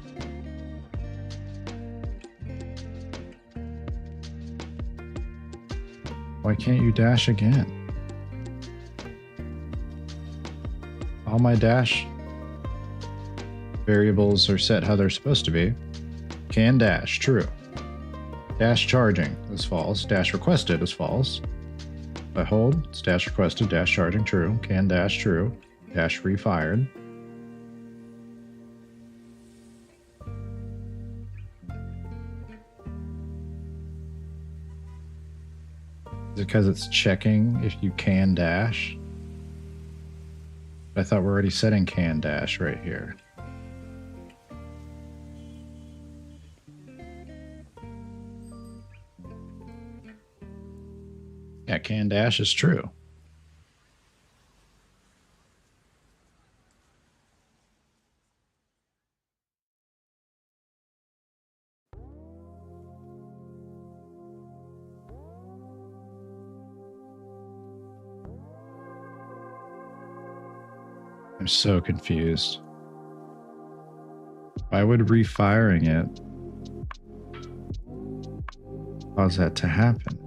Why can't you dash again? All my dash variables are set how they're supposed to be. Can dash, true. Dash charging is false. Dash requested is false. If I hold, it's dash requested, dash charging, true. Can dash, true. Dash refired. Is it because it's checking if you can dash? I thought we're already setting can dash right here. Yeah, can dash is true. I'm so confused. Why would refiring it cause that to happen?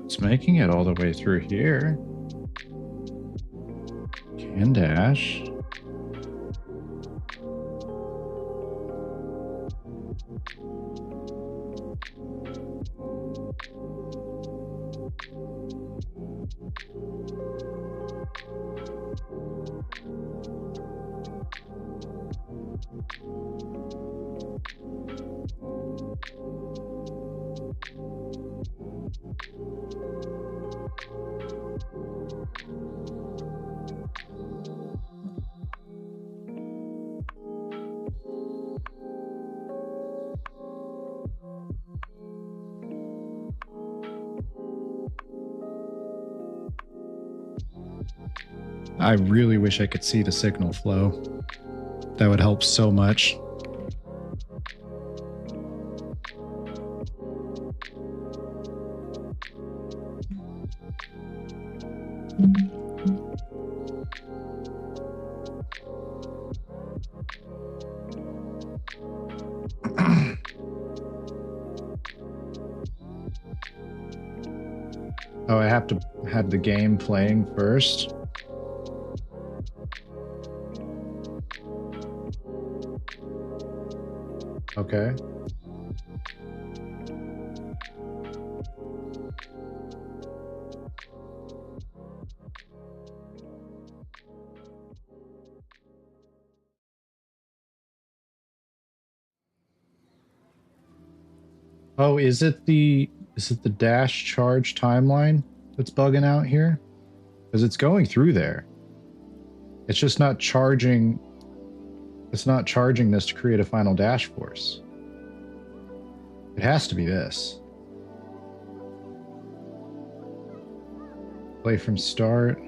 It's making it all the way through here. Can dash. I really wish I could see the signal flow. That would help so much. Oh, I have to have the game playing first. Okay. Oh, is it the dash charge timeline that's bugging out here? Because it's going through there. It's just not charging. It's not charging this to create a final dash force. It has to be this. Play from start.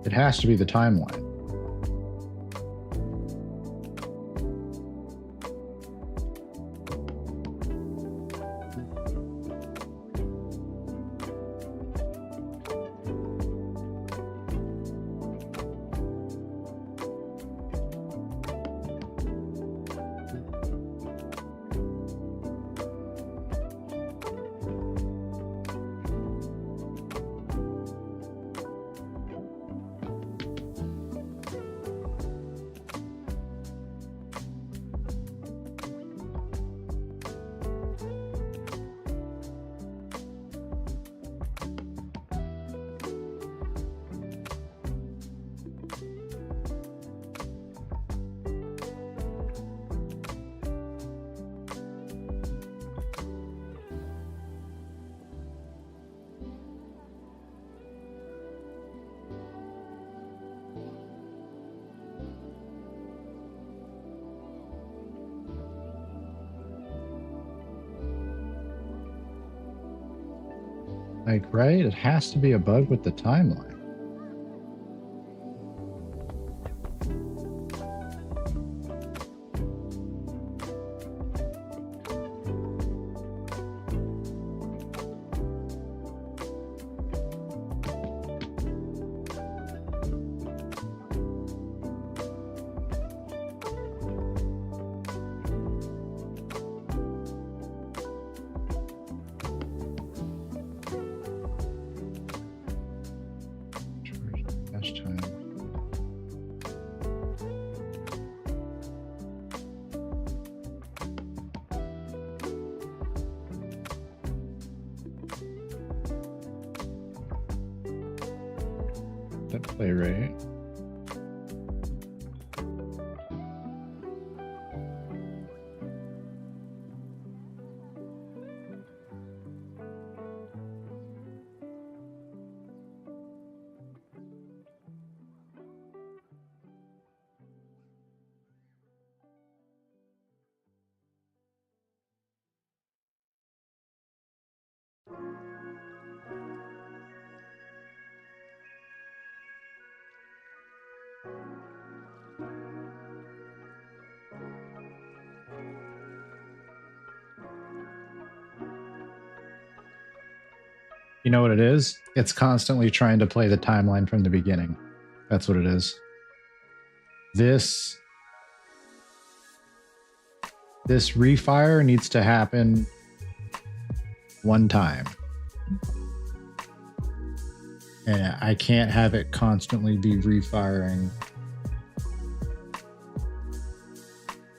It has to be the timeline. Like, right? It has to be a bug with the timeline. Dash time. That play rate. You know what it is? It's constantly trying to play the timeline from the beginning. That's what it is. This refire needs to happen one time. And I can't have it constantly be refiring.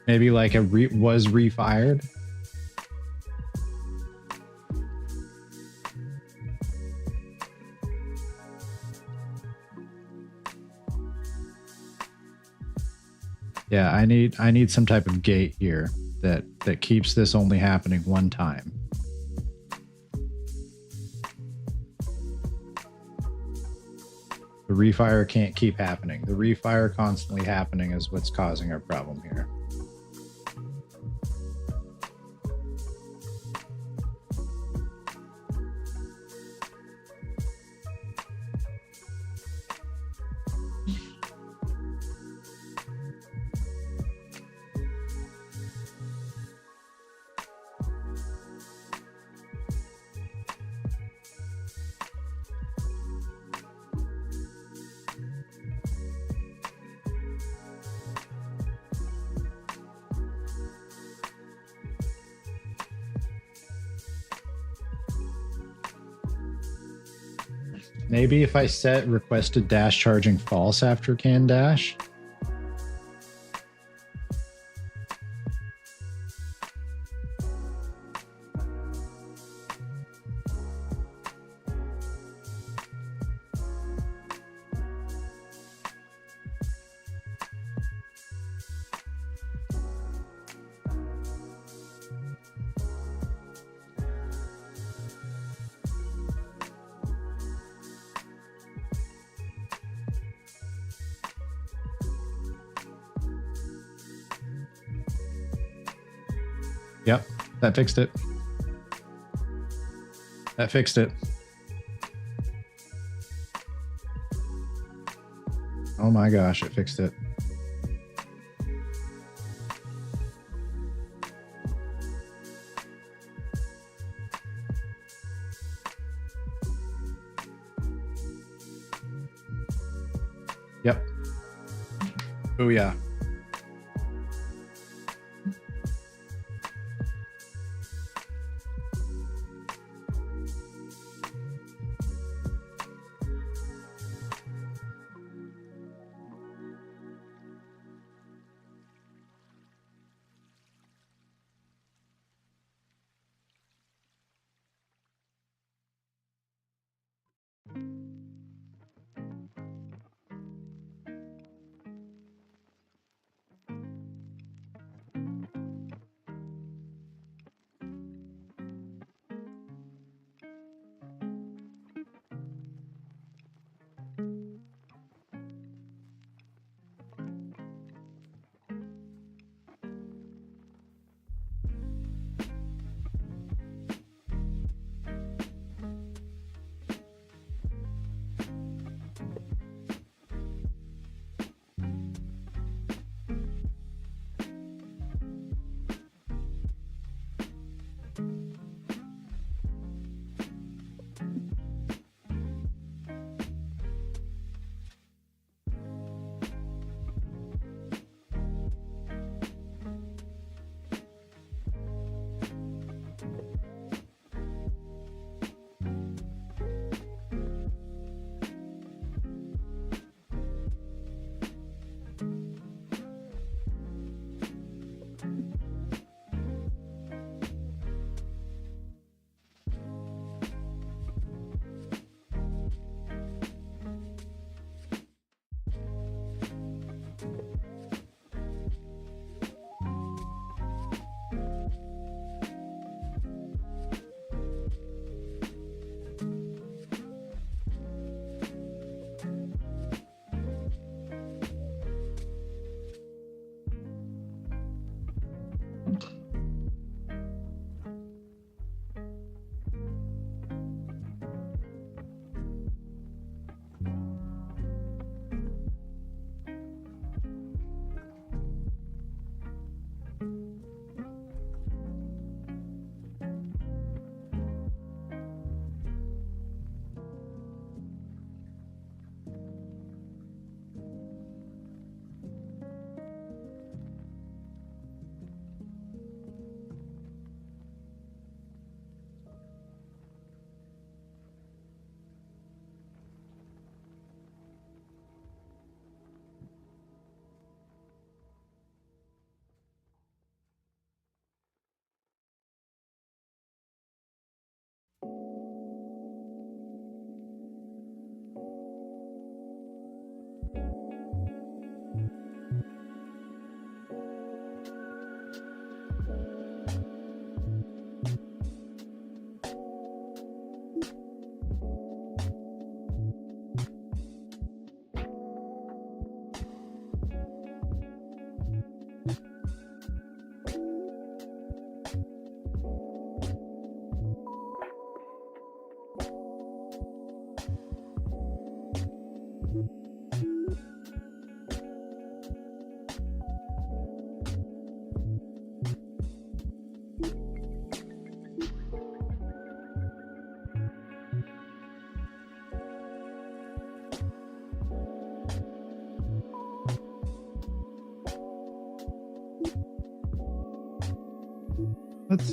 Maybe like was refired. Yeah, I need some type of gate here that keeps this only happening one time. The refire can't keep happening. The refire constantly happening is what's causing our problem here. Maybe if I set requested dash charging false after can dash. Yep, that fixed it. That fixed it. Oh my gosh, it fixed it. Yep. Oh yeah.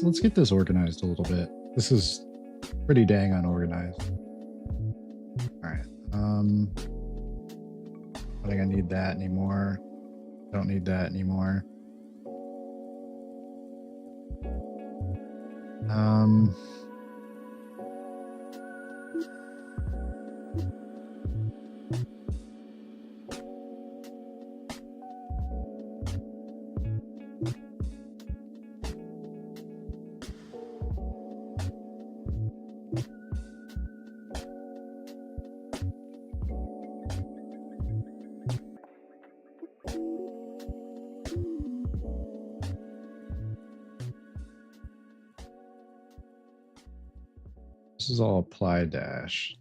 Let's get this organized a little bit. This is pretty dang unorganized. All right. I think I need that anymore. Don't need that anymore. Um, this is all apply dash.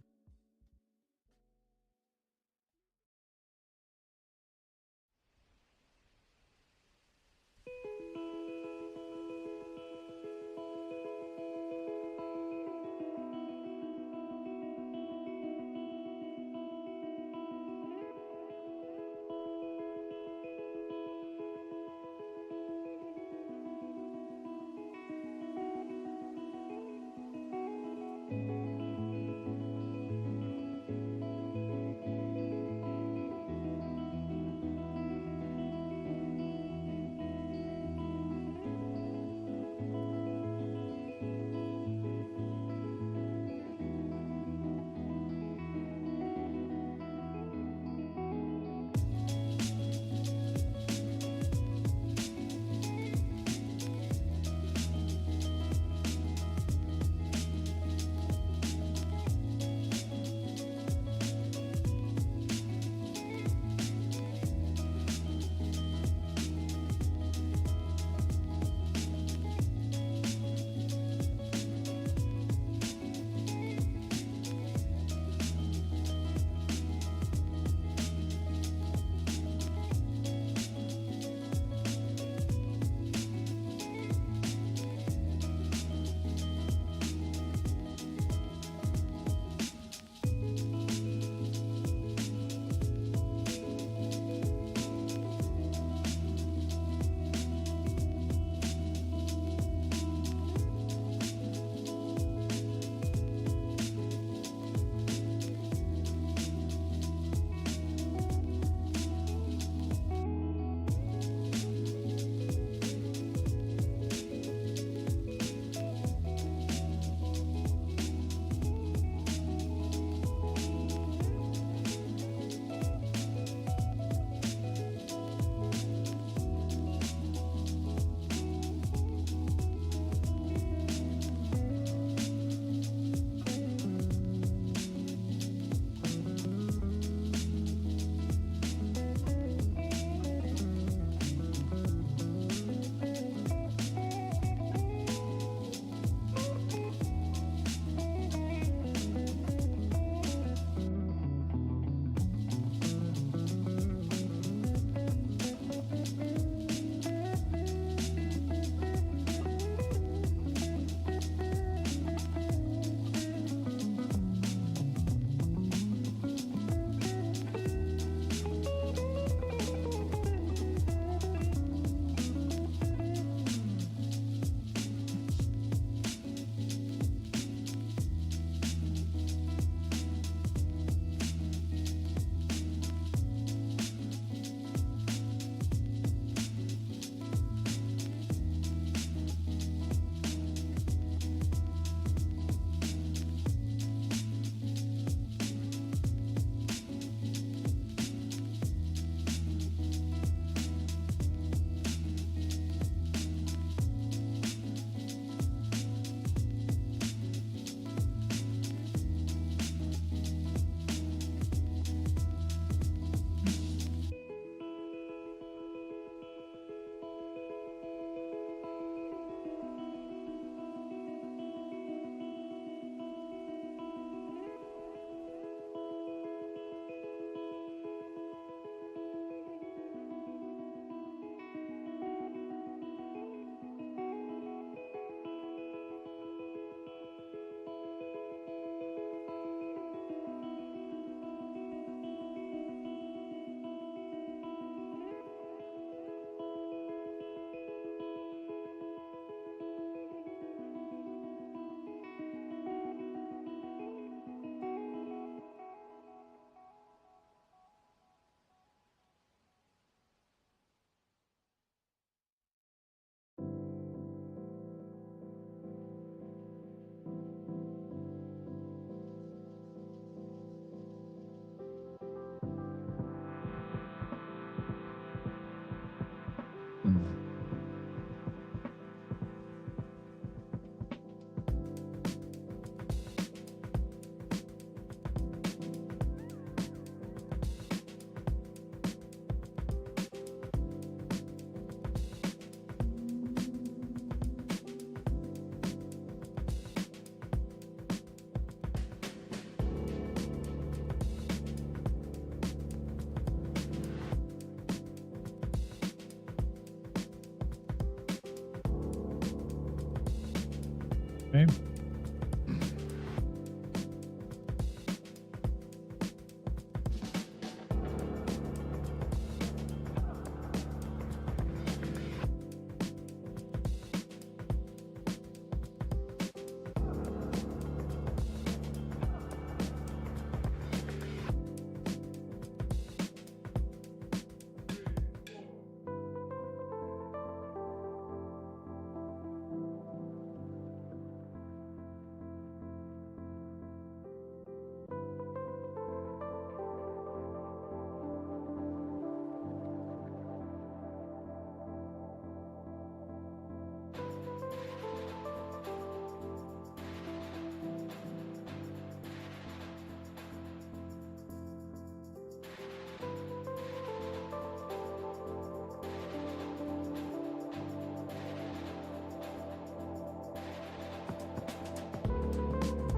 Okay.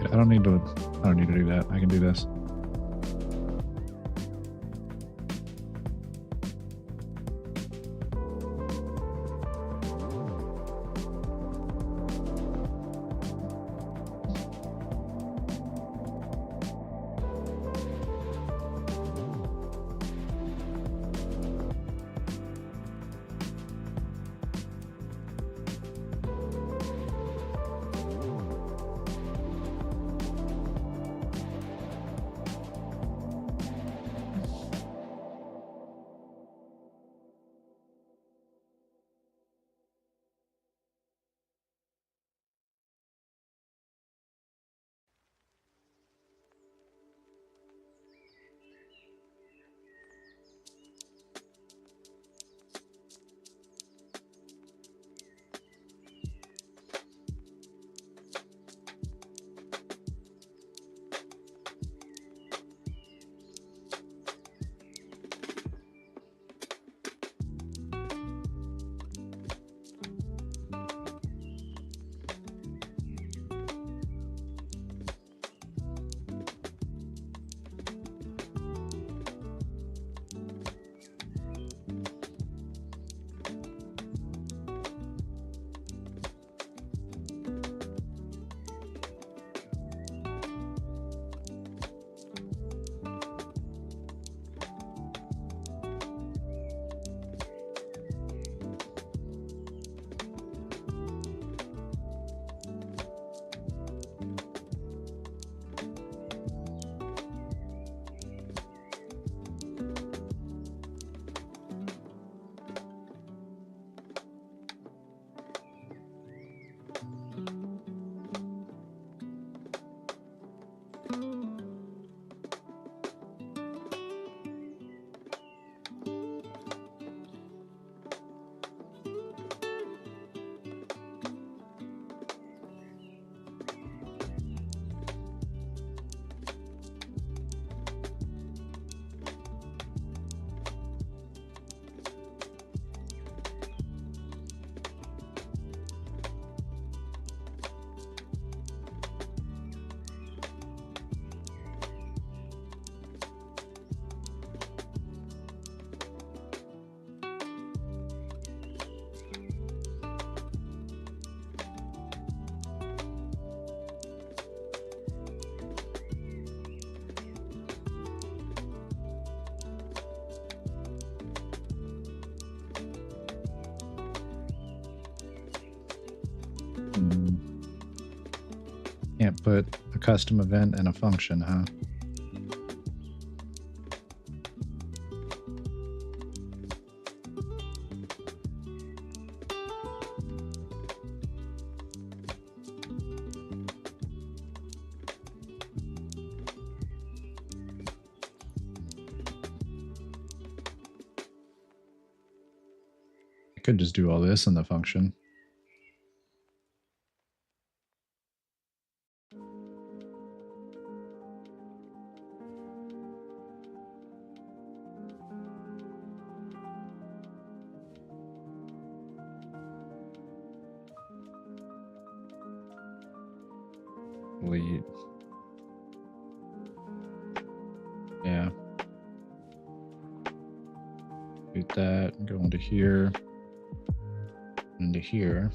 I don't need to do that. I can do this. Can't put a custom event and a function, huh? I could just do all this in the function. Delete. Yeah. Do that and go into here. Into here.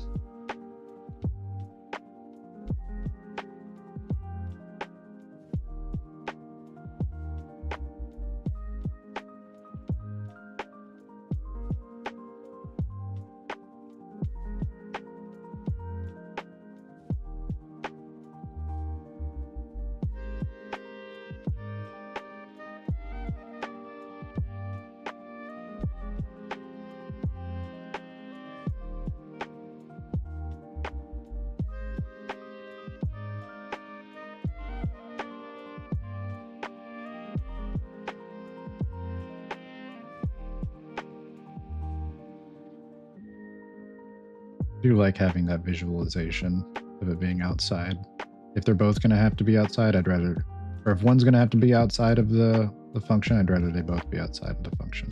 do like having that visualization of it being outside. If they're both going to have to be outside, I'd rather, or if one's going to have to be outside of the function, I'd rather they both be outside of the function.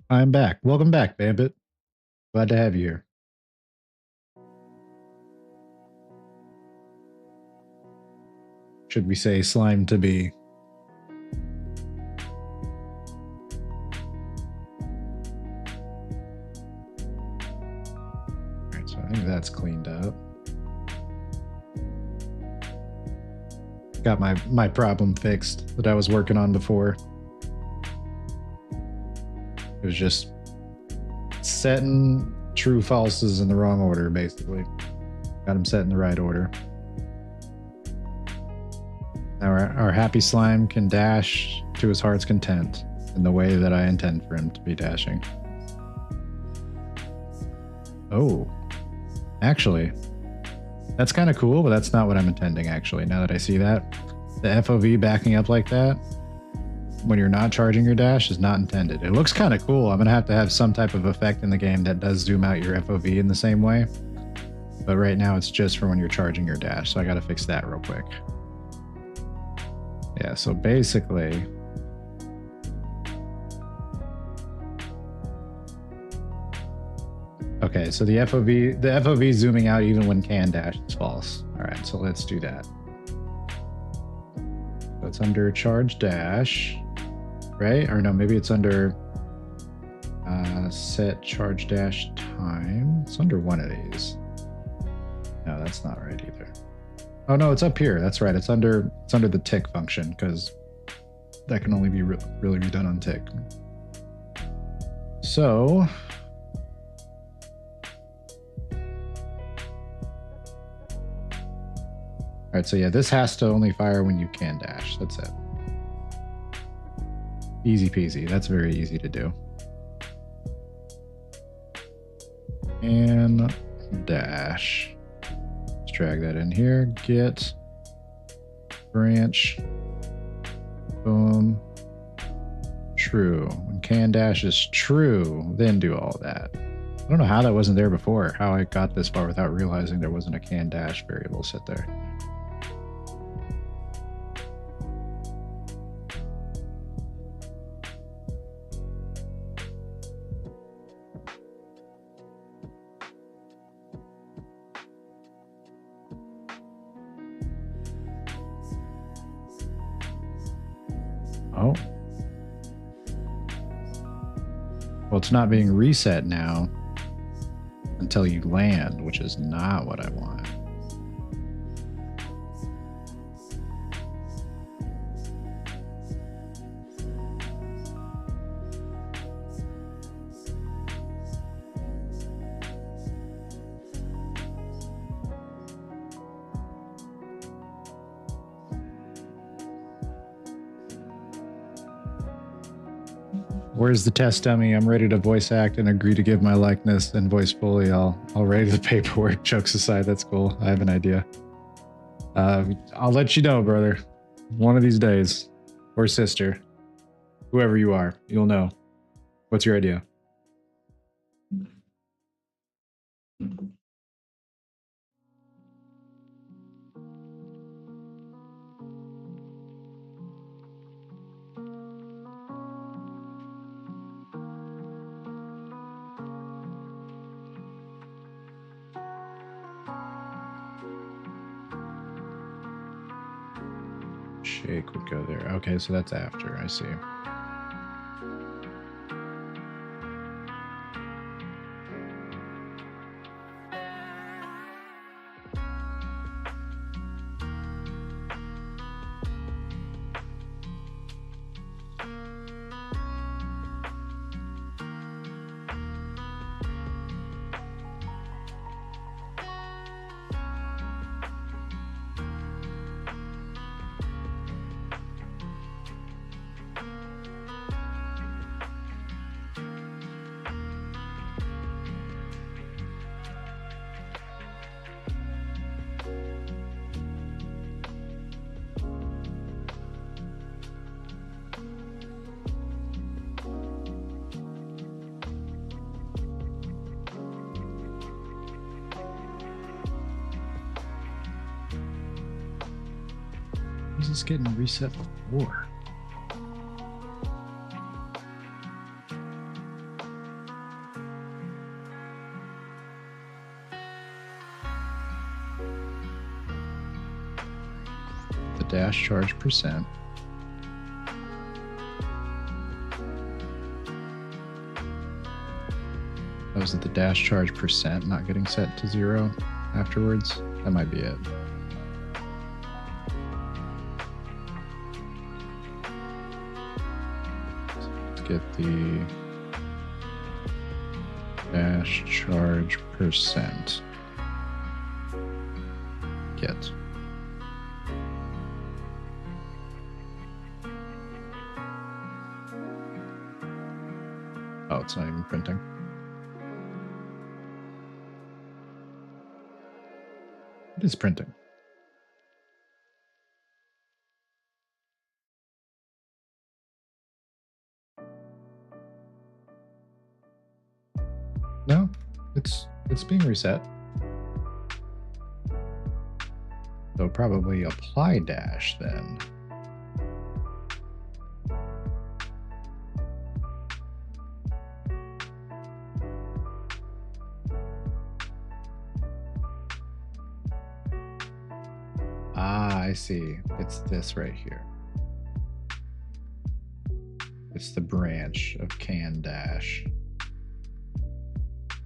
I'm back. Welcome back, Bambit. Glad to have you here. Should we say slime to be? All right, so I think that's cleaned up. Got my problem fixed that I was working on before. It was just setting true falses in the wrong order, basically. Got them set in the right order. Now our happy slime can dash to his heart's content in the way that I intend for him to be dashing. Oh, actually, that's kind of cool, but that's not what I'm intending, actually, now that I see that. The FOV backing up like that when you're not charging your dash is not intended. It looks kind of cool. I'm going to have some type of effect in the game that does zoom out your FOV in the same way. But right now it's just for when you're charging your dash. So I got to fix that real quick. Yeah, so basically... Okay, so the FOV zooming out even when can dash is false. All right, so let's do that. So it's under charge dash. Right? Or no, maybe it's under set charge dash time. It's under one of these. No, that's not right either. Oh no, it's up here. That's right. It's under the tick function because that can only be really be done on tick. So all right, so yeah, this has to only fire when you can dash. That's it. Easy peasy. That's very easy to do. And dash. Let's drag that in here. Get branch. Boom. True. When can dash is true, then do all that. I don't know how that wasn't there before. How I got this far without realizing there wasn't a can dash variable set there. Oh. Well, it's not being reset now until you land, which is not what I want. Where's the test dummy? I'm ready to voice act and agree to give my likeness and voice fully. I'll write the paperwork. Jokes aside, that's cool. I have an idea. I'll let you know, brother. One of these days. Or sister. Whoever you are, you'll know. What's your idea? Jake would go there. Okay, so that's after. I see. Is this getting reset before? The dash charge percent. Oh, is it the dash charge percent not getting set to 0 afterwards? That might be it. Get the dash charge percent. Get. Oh, it's not even printing. It is printing. No, it's being reset. So probably apply dash then. Ah, I see. It's this right here. It's the branch of can dash.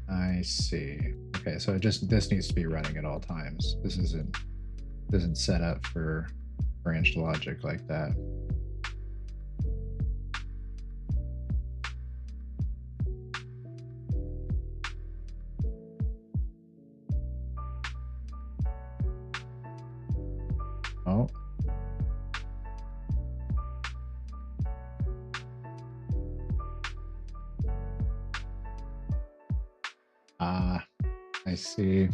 I see. Okay, so this needs to be running at all times. This isn't set up for branched logic like that. Oh. Ah, I see.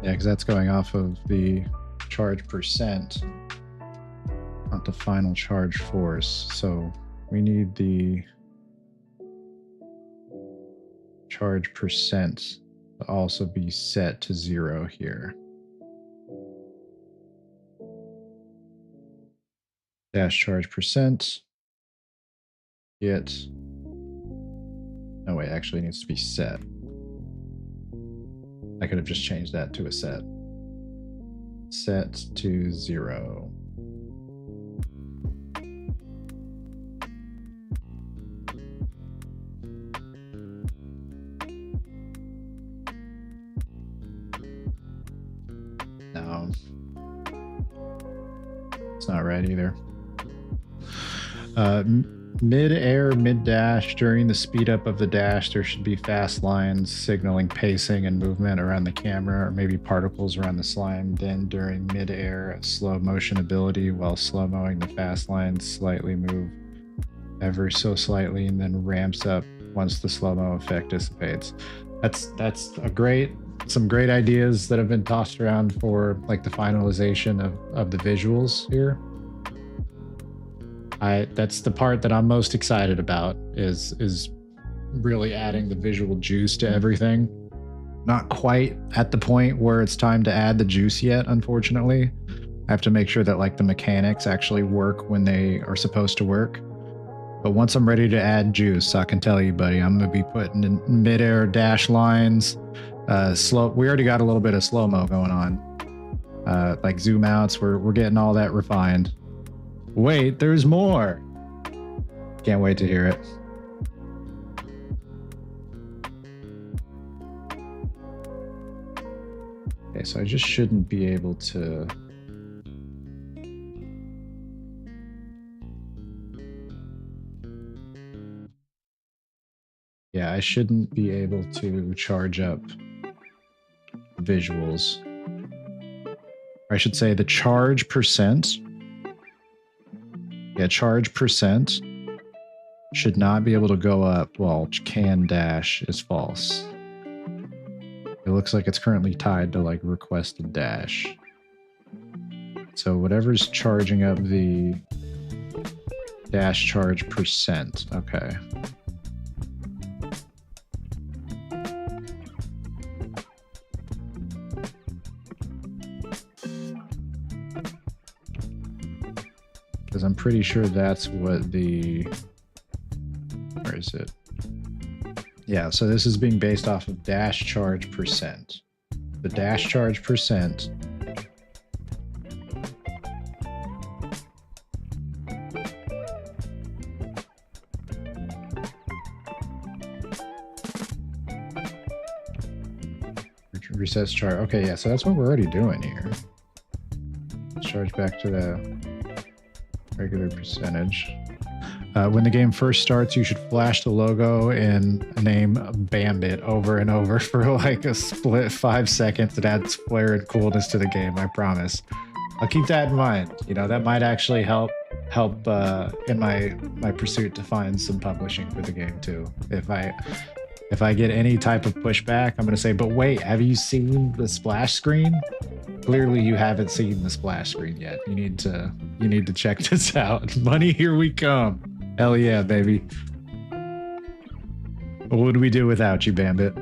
Yeah, because that's going off of the charge percent, not the final charge force. So we need the charge percent to also be set to 0 here. Dash charge percent. Get. No, wait, actually needs to be set. I could have just changed that to a set. Set to 0. No. It's not right either. Mid-air, mid-dash, during the speed up of the dash, there should be fast lines signaling pacing and movement around the camera, or maybe particles around the slime. Then during mid-air, slow motion ability, while slow-moing the fast lines slightly move ever so slightly, and then ramps up once the slow-mo effect dissipates. That's some great ideas that have been tossed around for like the finalization of the visuals here. That's the part that I'm most excited about is really adding the visual juice to everything. Not quite at the point where it's time to add the juice yet, unfortunately. I have to make sure that like the mechanics actually work when they are supposed to work. But once I'm ready to add juice, I can tell you, buddy, I'm going to be putting in mid-air dash lines, slow. We already got a little bit of slow-mo going on, like zoom outs. We're getting all that refined. Wait, there's more. Can't wait to hear it. Okay, so I just shouldn't be able to... Yeah, I shouldn't be able to charge up visuals. Or I should say the charge percent. Yeah, charge percent should not be able to go up while can dash is false. It looks like it's currently tied to like requested dash. So whatever's charging up the dash charge percent. Okay. Because I'm pretty sure that's what the... Where is it? Yeah, so this is being based off of dash charge percent. The dash charge percent resets charge. Okay, yeah, so that's what we're already doing here. Let's charge back to the regular percentage. When the game first starts, you should flash the logo and name Bambit over and over for like a split 5 seconds. It adds flair and coolness to the game, I promise. I'll keep that in mind. You know, that might actually help in my pursuit to find some publishing for the game too. If I get any type of pushback, I'm gonna say, but wait, have you seen the splash screen? Clearly you haven't seen the splash screen yet. You need to check this out. Money, here we come. Hell yeah, baby. What would we do without you, Bambit?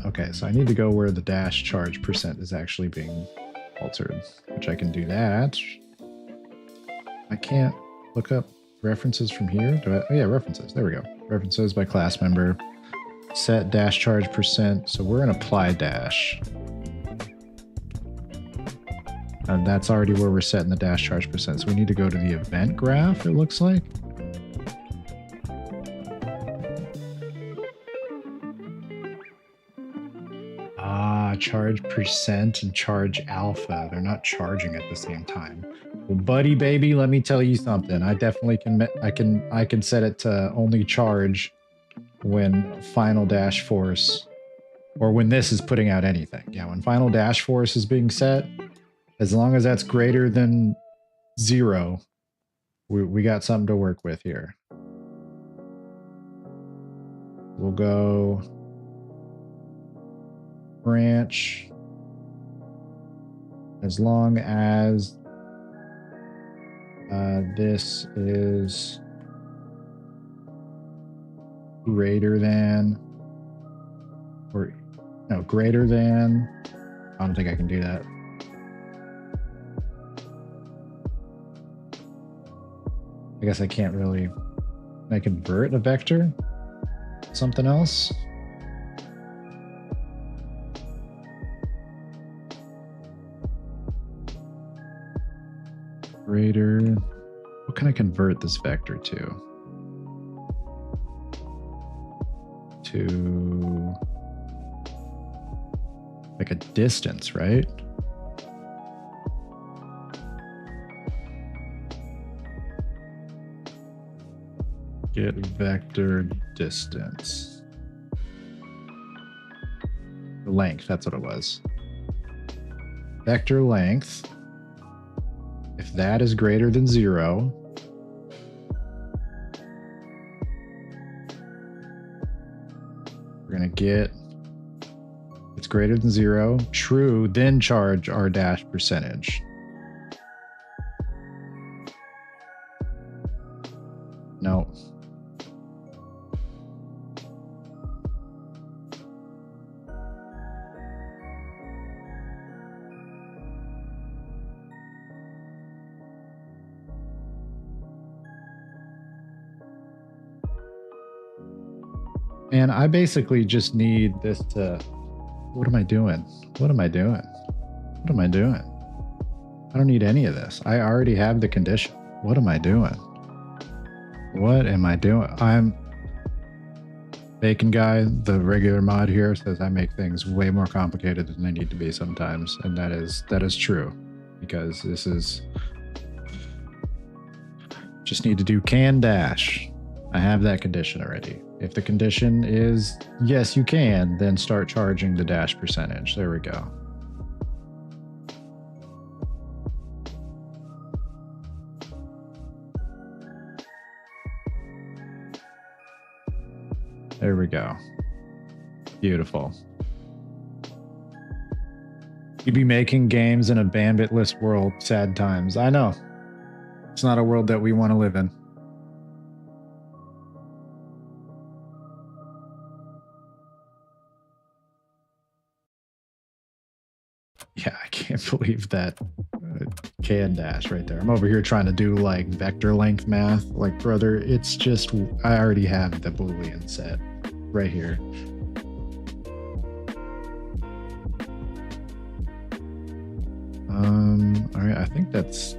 Okay, so I need to go where the dash charge percent is actually being altered, which I can do that. I can't look up references from here. Oh yeah, references. There we go. References by class member. Set dash charge percent. So we're in apply dash. And that's already where we're setting the dash charge percent. So we need to go to the event graph, it looks like. Charge percent and charge alpha. They're not charging at the same time. Well, buddy baby, let me tell you something. I definitely I can set it to only charge when final dash force, or when this is putting out anything. Yeah, when final dash force is being set, as long as that's greater than 0, we got something to work with here. We'll go branch as long as this is greater than, or no, greater than, I don't think I can do that. I guess I can't really, can I convert a vector? Something else? Greater, what can I convert this vector to? To like a distance, right? Get vector distance. Length, that's what it was. Vector length. If that is greater than 0, we're going to get it's greater than 0, true, then charge our dash percentage. No. And I basically just need this to, what am I doing? What am I doing? What am I doing? I don't need any of this. I already have the condition. What am I doing? What am I doing? I'm Bacon Guy, the regular mod here, says I make things way more complicated than they need to be sometimes. And that is true, because this is just need to do can dash. I have that condition already. If the condition is yes, you can, then start charging the dash percentage. There we go. There we go. Beautiful. You'd be making games in a Bambitless world. Sad times. I know. It's not a world that we want to live in. Yeah, I can't believe that can dash right there. I'm over here trying to do like vector length math. Like, brother, it's just, I already have the Boolean set right here. All right, I think that's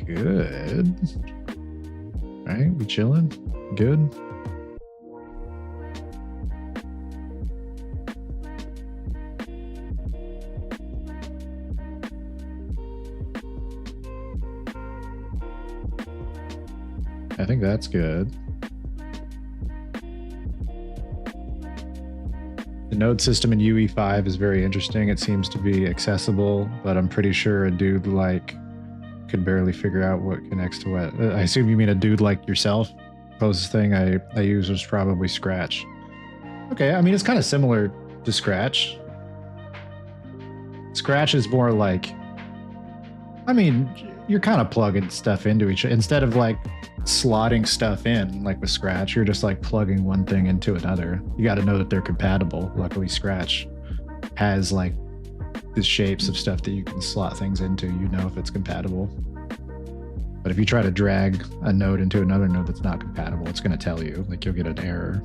good. All right, we chilling? Good. I think that's good. The node system in UE5 is very interesting. It seems to be accessible, but I'm pretty sure a dude like could barely figure out what connects to what. I assume you mean a dude like yourself. Closest thing I use was probably Scratch. Okay, I mean, it's kind of similar to Scratch. Scratch is more like, I mean, you're kind of plugging stuff into each other. Instead of like slotting stuff in like with Scratch, you're just like plugging one thing into another. You got to know that they're compatible. Luckily, Scratch has like the shapes of stuff that you can slot things into. You know if it's compatible. But if you try to drag a node into another node that's not compatible, it's going to tell you. Like, you'll get an error.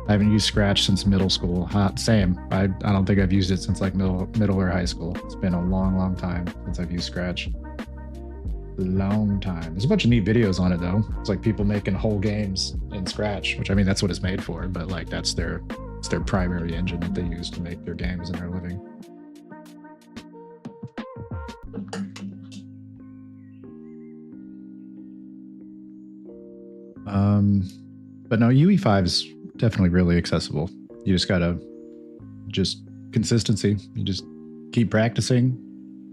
I haven't used Scratch since middle school. Same. I don't think I've used it since like middle or high school. It's been a long time since I've used Scratch. Long time. There's a bunch of neat videos on it though. It's like people making whole games in Scratch, which I mean, that's what it's made for, but like it's their primary engine that they use to make their games and their living. But no, UE5 is definitely really accessible. You just gotta consistency. You just keep practicing,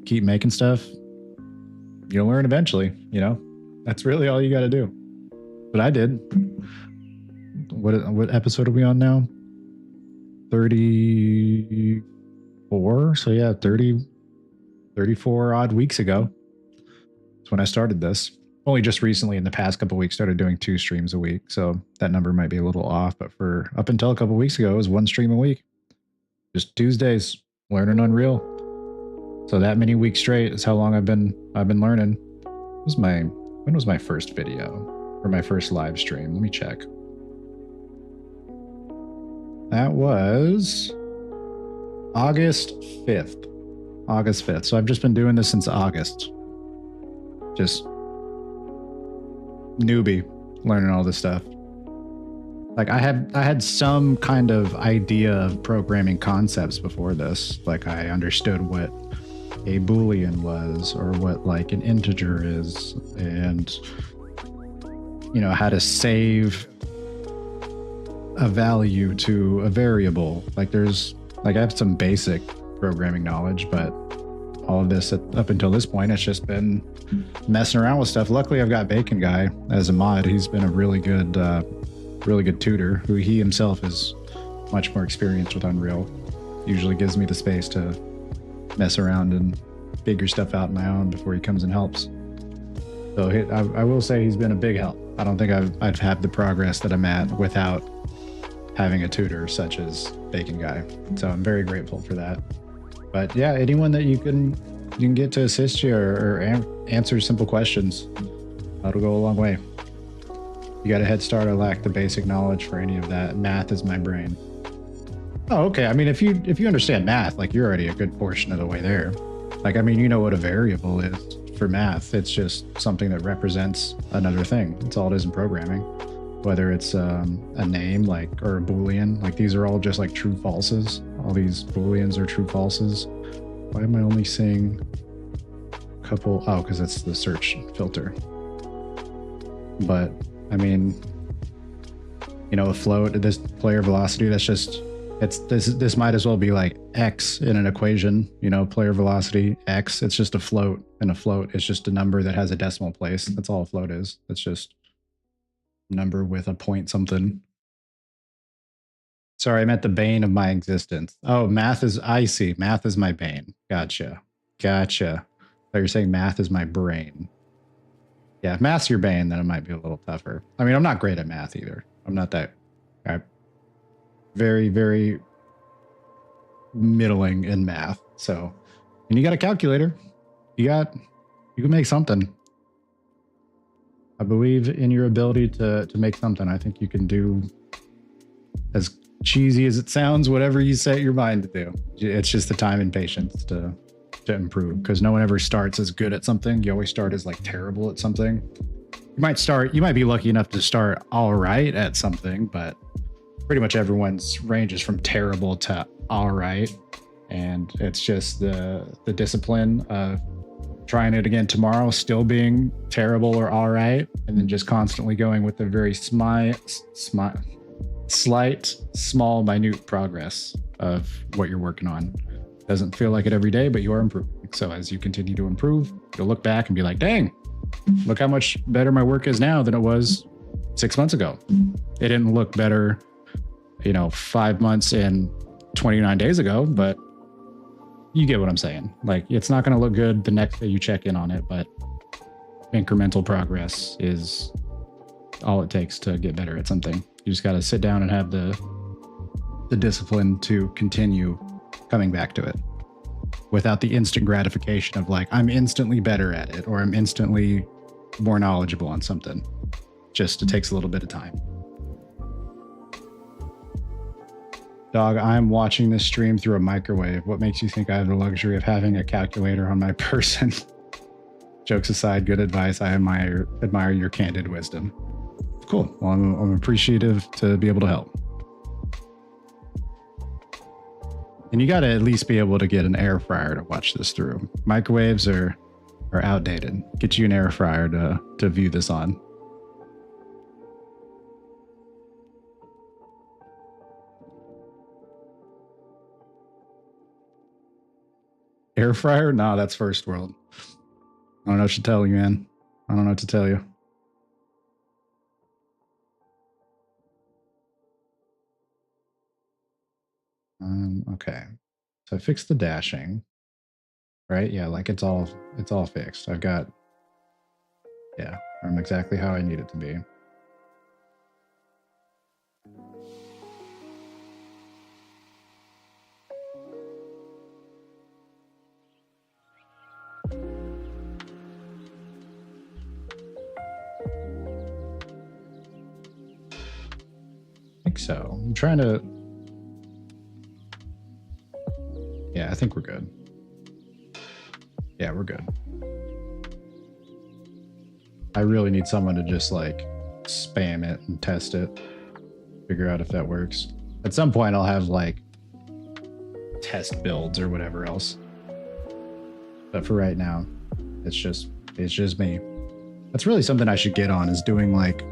keep making stuff. You'll learn eventually, you know? That's really all you got to do. But I did. What episode are we on now? 34. So yeah, 34 odd weeks ago. That's when I started this. Only just recently in the past couple of weeks started doing 2 streams a week. So that number might be a little off, but for up until a couple of weeks ago, it was 1 stream a week. Just Tuesdays, learning Unreal. So that many weeks straight is how long I've been learning. When was my first video or my first live stream? Let me check. That was August 5th. August 5th. So I've just been doing this since August. Just newbie learning all this stuff. Like I had some kind of idea of programming concepts before this. Like I understood what a Boolean was, or what like an integer is, and you know how to save a value to a variable. Like I have some basic programming knowledge, but all of this up until this point, it's just been messing around with stuff. Luckily, I've got Bacon Guy as a mod. He's been a really good tutor, who he himself is much more experienced with Unreal. Usually gives me the space to mess around and figure stuff out on my own before he comes and helps. So I will say he's been a big help. I don't think I've had the progress that I'm at without having a tutor such as Bacon Guy. So I'm very grateful for that. But yeah, anyone that you can get to assist you or answer simple questions, that'll go a long way. You got a head start. I lack the basic knowledge for any of that. Math is my brain. Oh, okay. I mean, if you understand math, like you're already a good portion of the way there. Like, I mean, you know what a variable is for math. It's just something that represents another thing. That's all it is in programming. Whether it's a name like or a Boolean, like these are all just like true falses. All these Booleans are true falses. Why am I only seeing a couple? Oh, because it's the search filter. But I mean, you know, a float, this player velocity, that's just, this might as well be like X in an equation, you know, player velocity, X, it's just a float, and a float is just a number that has a decimal place. That's all a float is. It's just a number with a point something. Sorry, I meant the bane of my existence. Oh, math is, I see. Math is my bane. Gotcha. Gotcha. So you're saying math is my brain. Yeah, if math's your bane, then it might be a little tougher. I mean, I'm not great at math either. I'm not that. I'm very, very middling in math. So, and you got a calculator. You can make something. I believe in your ability to make something. I think you can do, as cheesy as it sounds, whatever you set your mind to do. It's just the time and patience to improve, because no one ever starts as good at something. You always start as like terrible at something. You might be lucky enough to start all right at something, but pretty much everyone's ranges from terrible to all right. And it's just the discipline of trying it again tomorrow, still being terrible or all right, and then just constantly going with the very slight, small, minute progress of what you're working on. Doesn't feel like it every day, but you are improving. So as you continue to improve, you'll look back and be like, dang, look how much better my work is now than it was 6 months ago. It didn't look better, 5 months and 29 days ago, but you get what I'm saying. Like, it's not going to look good the next day you check in on it, but incremental progress is all it takes to get better at something. You just got to sit down and have the discipline to continue coming back to it without the instant gratification of like, I'm instantly better at it, or I'm instantly more knowledgeable on something. Just it takes a little bit of time. Dog, I'm watching this stream through a microwave. What makes you think I have the luxury of having a calculator on my person? Jokes aside, good advice. I admire your candid wisdom. Cool. Well, I'm appreciative to be able to help. And you got to at least be able to get an air fryer to watch this through. Microwaves are outdated. Get you an air fryer to view this on. Air fryer? No, that's first world. I don't know what to tell you, man. I don't know what to tell you. Okay. So I fixed the dashing, right? Yeah, like it's all fixed. I've got, yeah, I'm exactly how I need it to be. I think so. I'm trying to, yeah, I think we're good. Yeah, we're good. I really need someone to just like spam it and test it, figure out if that works. At some point I'll have like test builds or whatever else. But for right now, it's just me. That's really something I should get on, is doing like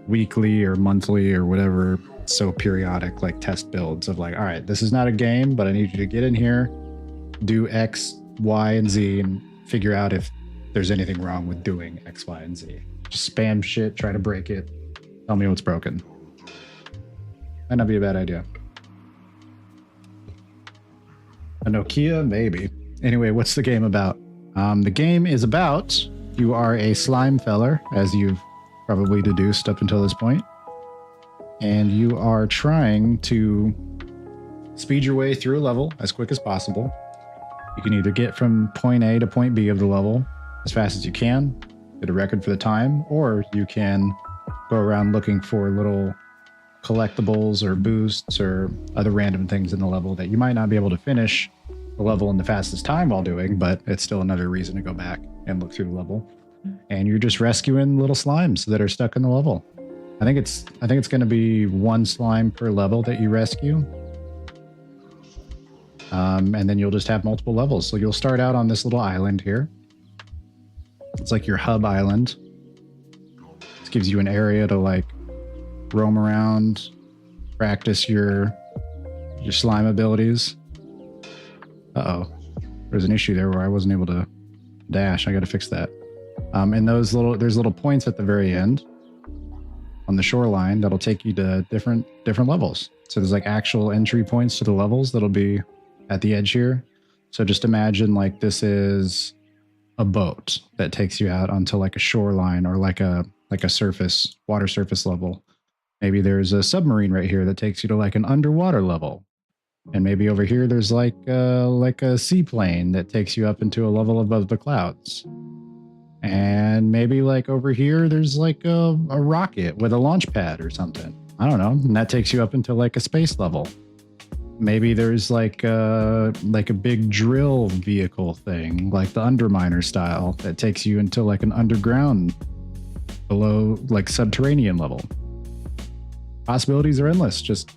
weekly or monthly or whatever, so periodic like test builds of like, all right, this is not a game, but I need you to get in here, do X, Y, and Z, and figure out if there's anything wrong with doing X, Y, and Z. Just spam shit, try to break it, tell me what's broken. Might not be a bad idea. A Nokia, maybe. Anyway, what's the game about? The game is about you are a slime feller, as you've probably deduced up until this point, and you are trying to speed your way through a level as quick as possible. You can either get from point A to point B of the level as fast as you can, get a record for the time, or you can go around looking for little collectibles or boosts or other random things in the level that you might not be able to finish the level in the fastest time while doing, but it's still another reason to go back and look through the level. And you're just rescuing little slimes that are stuck in the level. I think it's going to be one slime per level that you rescue. And then you'll just have multiple levels. So you'll start out on this little island here. It's like your hub island. This gives you an area to like roam around, practice your slime abilities. Uh-oh. There's an issue there where I wasn't able to dash. I got to fix that. And there's little points at the very end on the shoreline that'll take you to different levels. So there's like actual entry points to the levels that'll be at the edge here. So just imagine like this is a boat that takes you out onto like a shoreline or like a surface, water surface level. Maybe there's a submarine right here that takes you to like an underwater level. And maybe over here there's like a seaplane that takes you up into a level above the clouds. And maybe like over here there's like a rocket with a launch pad or something. I don't know. And that takes you up into like a space level. Maybe there's like a big drill vehicle thing, like the Underminer style, that takes you into like an underground, below like subterranean level. Possibilities are endless. Just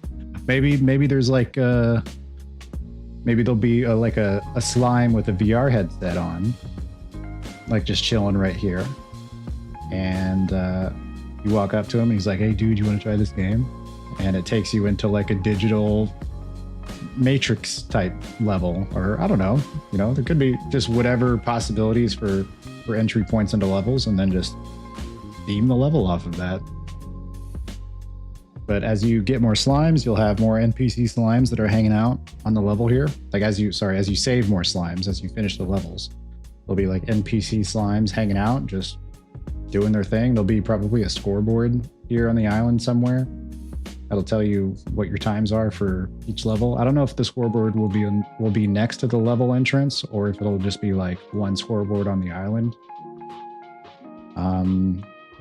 maybe there's like maybe there'll be like a slime with a VR headset on, like just chilling right here, and you walk up to him and he's like, "Hey dude, you want to try this game?" And it takes you into like a digital Matrix type level, or I don't know, there could be just whatever possibilities for entry points into levels, and then just theme the level off of that. But as you get more slimes, you'll have more NPC slimes that are hanging out on the level here. Like as you save more slimes, as you finish the levels, there'll be like NPC slimes hanging out, just doing their thing. There'll be probably a scoreboard here on the island somewhere that'll tell you what your times are for each level. I don't know if the scoreboard will be next to the level entrance, or if it'll just be like one scoreboard on the island.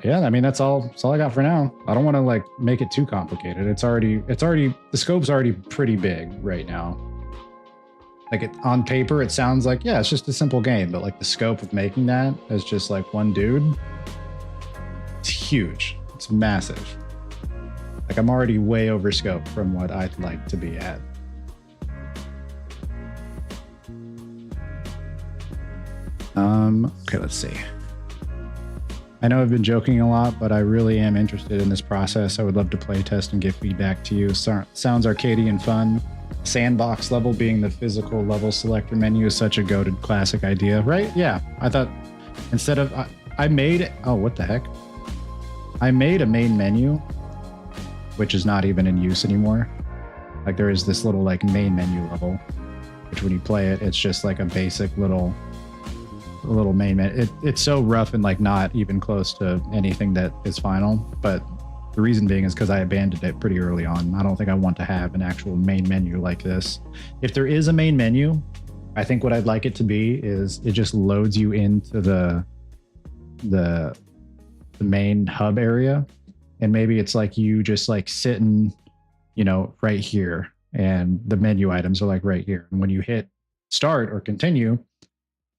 Yeah, I mean that's all I got for now. I don't want to like make it too complicated. It's already the scope's already pretty big right now. Like on paper it sounds like, yeah, it's just a simple game, but like the scope of making that as just like one dude, it's huge. It's massive. Like I'm already way over scope from what I'd like to be at. Okay, let's see. I know I've been joking a lot, but I really am interested in this process. I would love to play test and give feedback to you. Sounds arcadey and fun. Sandbox level being the physical level selector menu is such a goated classic idea, right? Yeah, I thought instead of I made, oh, what the heck? I made a main menu, which is not even in use anymore. Like there is this little like main menu level, which when you play it, it's just like a basic little main menu. It's so rough and like not even close to anything that is final. But the reason being is because I abandoned it pretty early on. I don't think I want to have an actual main menu like this. If there is a main menu, I think what I'd like it to be is it just loads you into the main hub area. And maybe it's like you just like sitting, right here, and the menu items are like right here. And when you hit start or continue,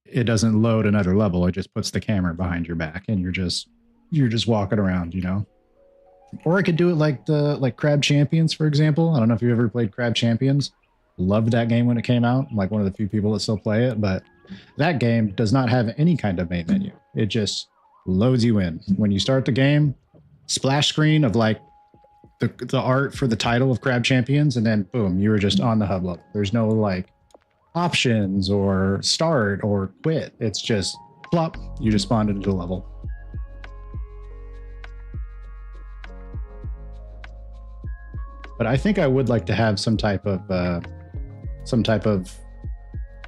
it doesn't load another level. It just puts the camera behind your back and you're just walking around, Or I could do it like Crab Champions, for example. I don't know if you ever played Crab Champions. Loved that game when it came out. I'm like one of the few people that still play it, but that game does not have any kind of main menu. It just loads you in. When you start the game, splash screen of like the art for the title of Crab Champions, and then boom, you were just on the hub level. There's no like options or start or quit. It's just plop, you just spawned into the level. But I think I would like to have some type of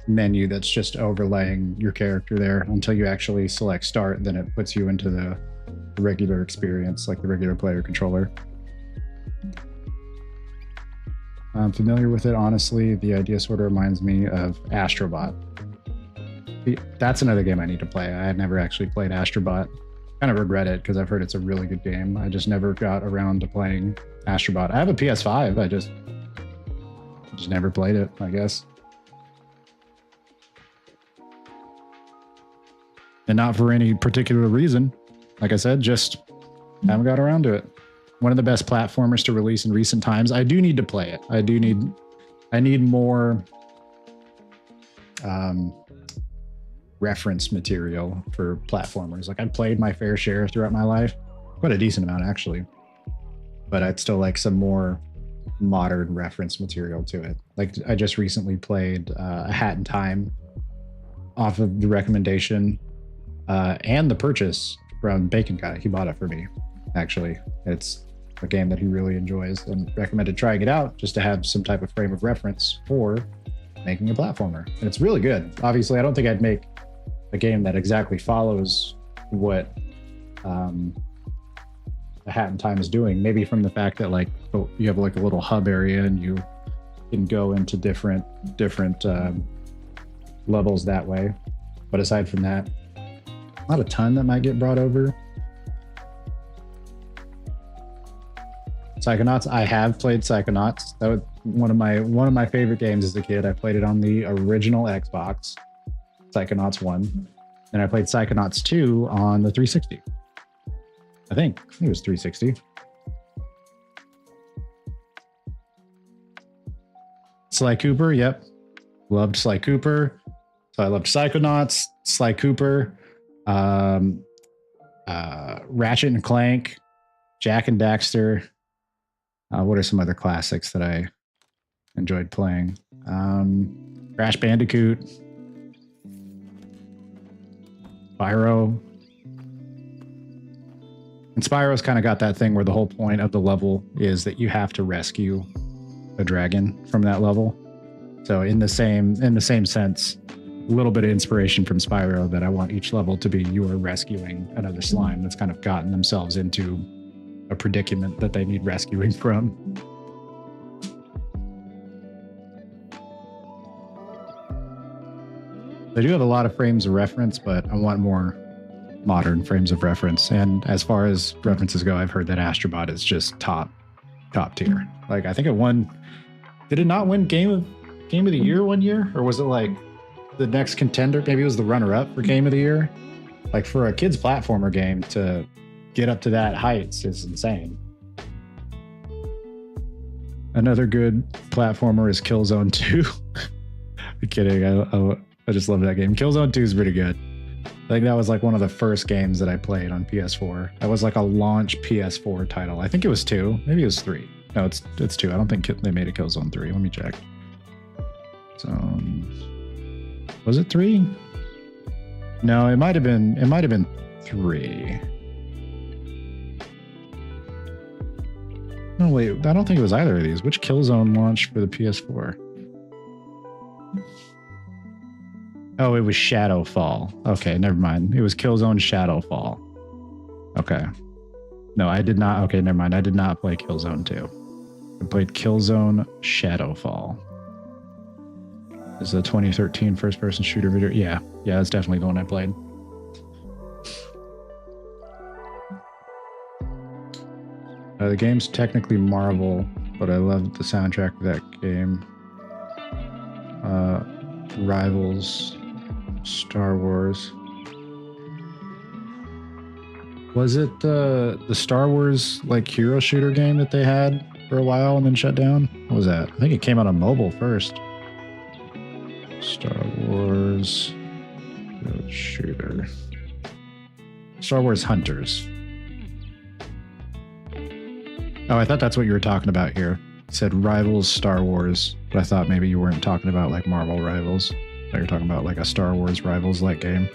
menu that's just overlaying your character there until you actually select start. Then it puts you into the regular experience, like the regular player controller. I'm familiar with it, honestly. The idea sort of reminds me of Astrobot. That's another game I need to play. I had never actually played Astrobot. Kind of regret it because I've heard it's a really good game. I just never got around to playing Astrobot. I have a PS5. I just never played it, I guess. And not for any particular reason. Like I said, just haven't got around to it. One of the best platformers to release in recent times. I do need to play it. I need more reference material for platformers. Like I've played my fair share throughout my life, quite a decent amount actually, but I'd still like some more modern reference material to it. Like I just recently played A Hat in Time off of the recommendation and the purchase from Bacon Guy. He bought it for me, actually. It's a game that he really enjoys and recommended trying it out just to have some type of frame of reference for making a platformer. And it's really good. Obviously, I don't think I'd make a game that exactly follows what A Hat in Time is doing. Maybe from the fact that like you have like a little hub area and you can go into different levels that way. But aside from that, not a ton that might get brought over. Psychonauts, I have played Psychonauts. That was one of my favorite games as a kid. I played it on the original Xbox, Psychonauts 1. And I played Psychonauts 2 on the 360. I think it was 360. Sly Cooper, yep. Loved Sly Cooper. So I loved Psychonauts, Sly Cooper, Ratchet and Clank, Jak and Daxter. What are some other classics that I enjoyed playing? Crash Bandicoot, Spyro. And Spyro's kind of got that thing where the whole point of the level is that you have to rescue a dragon from that level. So in the same sense, a little bit of inspiration from Spyro that I want each level to be you are rescuing another slime that's kind of gotten themselves into a predicament that they need rescuing from. They do have a lot of frames of reference, but I want more modern frames of reference. And as far as references go, I've heard that Astrobot is just top tier. Like I think it won. Did it not win Game of the Year one year, or was it like the next contender? Maybe it was the runner-up for Game of the Year. Like for a kids platformer game to get up to that heights is insane. Another good platformer is Killzone 2. I'm kidding. I just love that game. Killzone 2 is pretty good. I think that was like one of the first games that I played on PS4. That was like a launch PS4 title. I think it was 2. Maybe it was 3. No, it's 2. I don't think they made a Killzone 3. Let me check. So, was it 3? No, it might have been 3. No, wait, I don't think it was either of these. Which Killzone launched for the PS4? Oh, it was Shadowfall. Okay, never mind. It was Killzone Shadowfall. Okay. No, I did not. Okay, never mind. I did not play Killzone 2. I played Killzone Shadowfall. This is a 2013 first-person shooter video. Yeah, that's definitely the one I played. The game's technically Marvel, but I loved the soundtrack of that game. Rivals, Star Wars. Was it the Star Wars like hero shooter game that they had for a while and then shut down? What was that? I think it came out on mobile first. Star Wars hero shooter. Star Wars Hunters. Oh, I thought that's what you were talking about here. You said Rivals Star Wars, but I thought maybe you weren't talking about like Marvel Rivals. I thought you were talking about like a Star Wars Rivals-like game.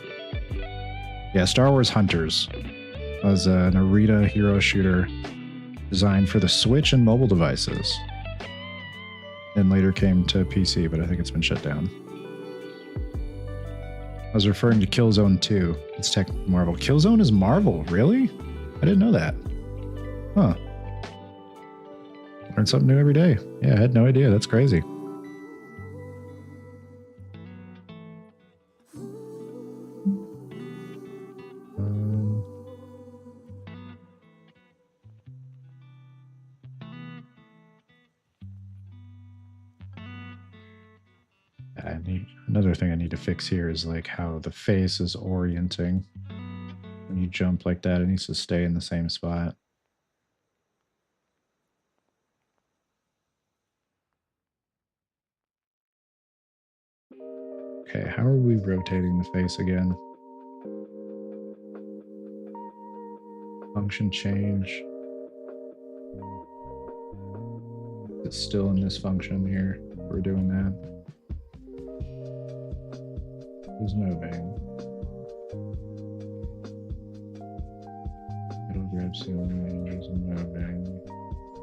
Yeah, Star Wars Hunters was an Arita hero shooter designed for the Switch and mobile devices. And later came to PC, but I think it's been shut down. I was referring to Killzone 2. It's technically Marvel. Killzone is Marvel, really? I didn't know that. Huh. Learn something new every day. Yeah, I had no idea. That's crazy. Another thing I need to fix here is like how the face is orienting. When you jump like that, it needs to stay in the same spot. Okay, how are we rotating the face again? Function change. It's still in this function here. We're doing that. Who's moving? Middle grab ceiling ranges moving.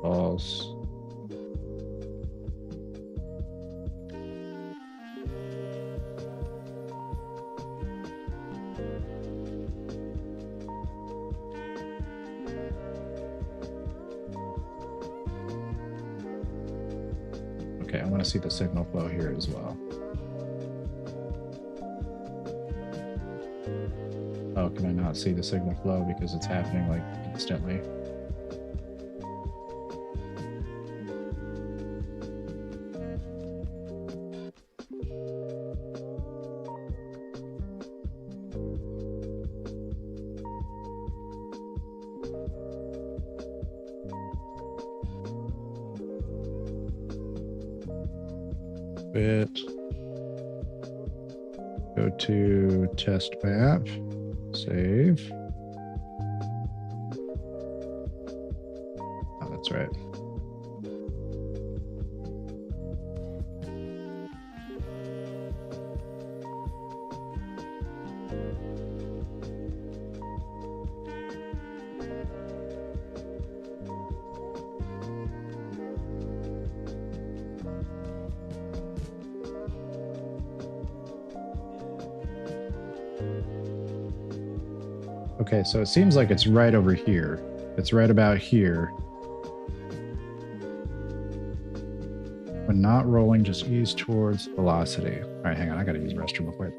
False. Okay, I want to see the signal flow here as well. Oh, can I not see the signal flow because it's happening like instantly? Bit. Go to test map. Save. Oh, that's right. Okay, so it seems like it's right over here. It's right about here. When not rolling, just ease towards velocity. All right, hang on. I got to use the restroom real quick.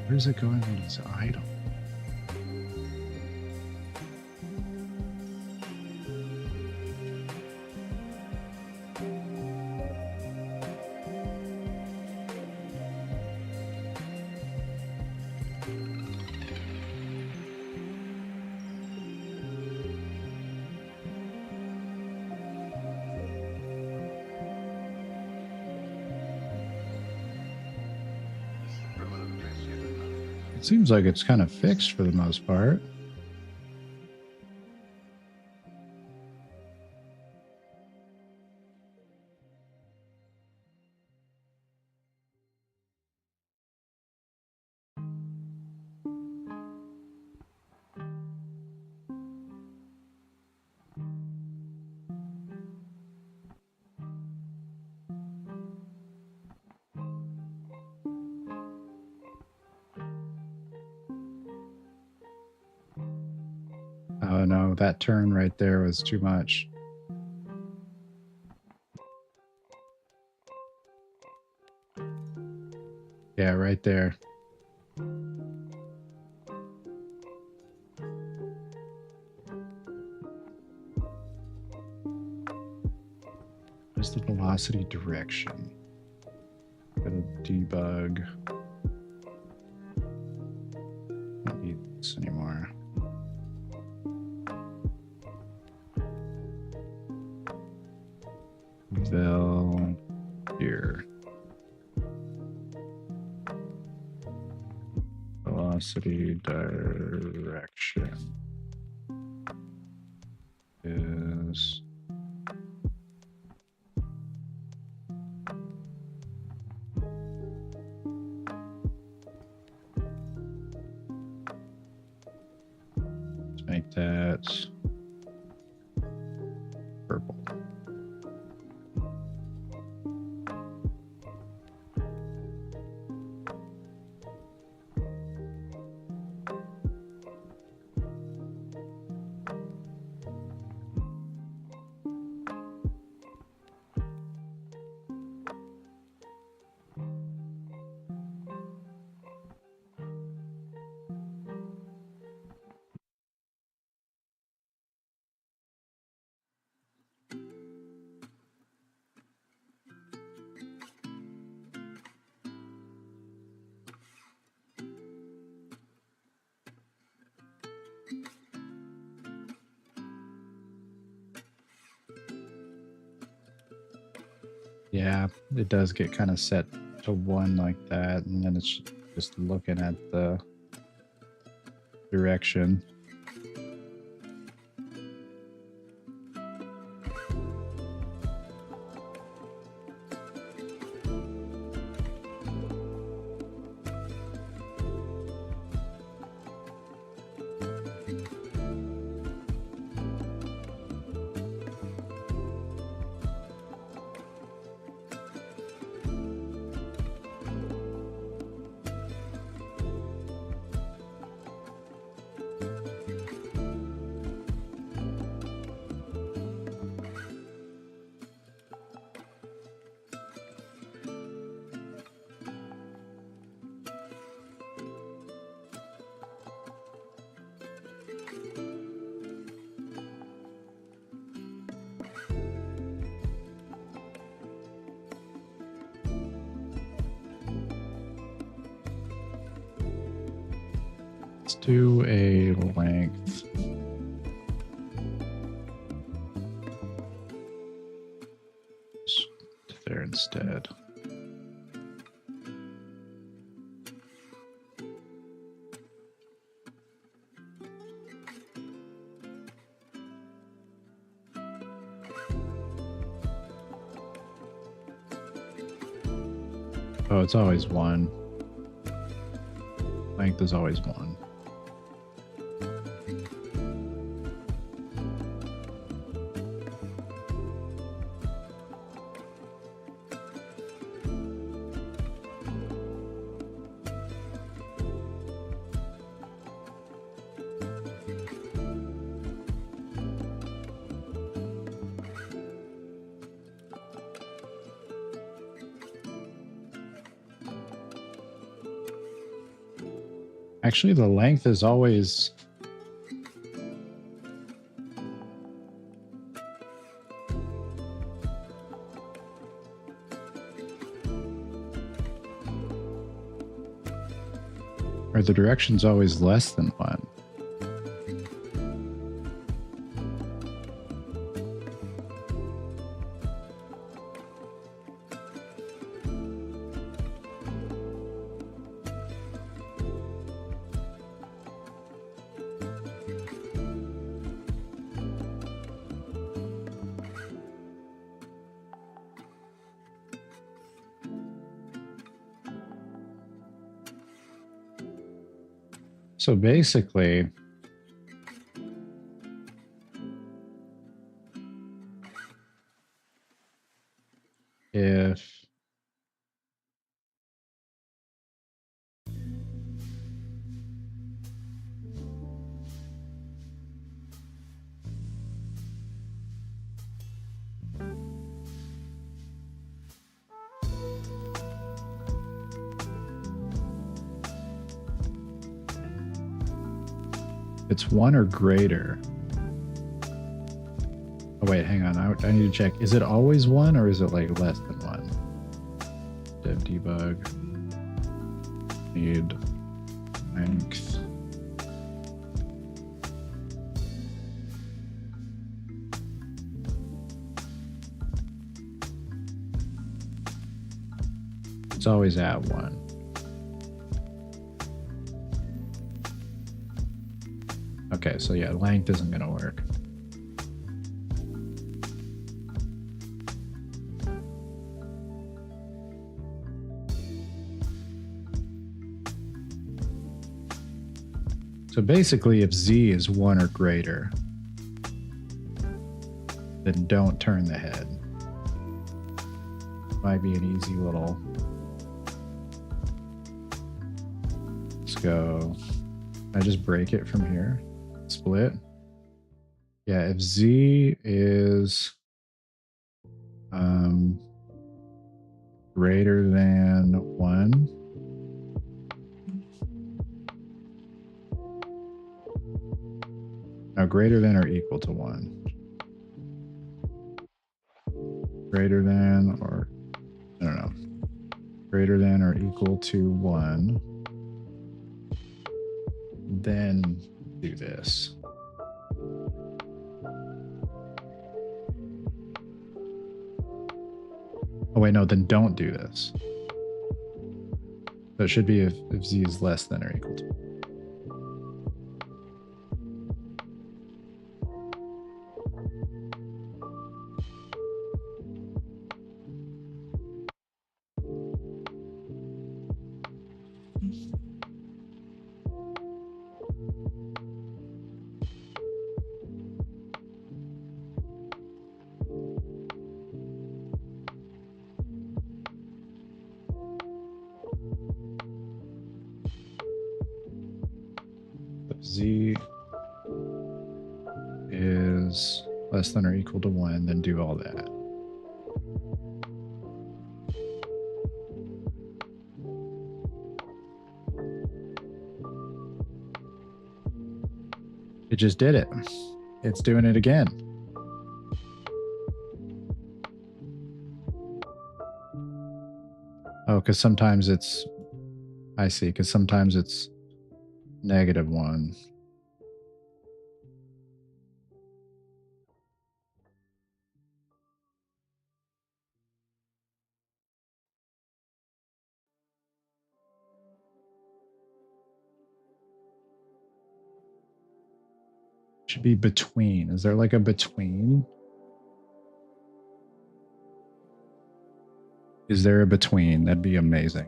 Where's it going on his item? Seems like it's kind of fixed for the most part. Oh no, that turn right there was too much. Yeah, right there. What's the velocity direction? Gotta debug. Don't need this anymore. Vel here. Velocity direction is let's make that purple. Yeah, it does get kind of set to 1 like that, and then it's just looking at the direction. Let's do a length. Just there instead. Oh, it's always 1. Length is always 1. Actually, the length is always or the direction's always less than 1. So basically, if it's 1 or greater. Oh wait, hang on. I need to check. Is it always 1 or is it like less than 1? Dev debug. Need length. It's always at 1. Okay, so yeah, length isn't going to work. So basically, if Z is 1 or greater, then don't turn the head. Might be an easy little. Let's go. Can I just break it from here? Split. Yeah, if Z is greater than 1, now greater than or equal to 1. Greater than or, I don't know, greater than or equal to 1. Then do this. Oh wait, no, then don't do this. So it should be if Z is less than or equal to. Z is less than or equal to 1, then do all that. It just did it. It's doing it again. Oh, because sometimes it's, I see, because sometimes it's -1. Should be between. Is there like a between? Is there a between? That'd be amazing.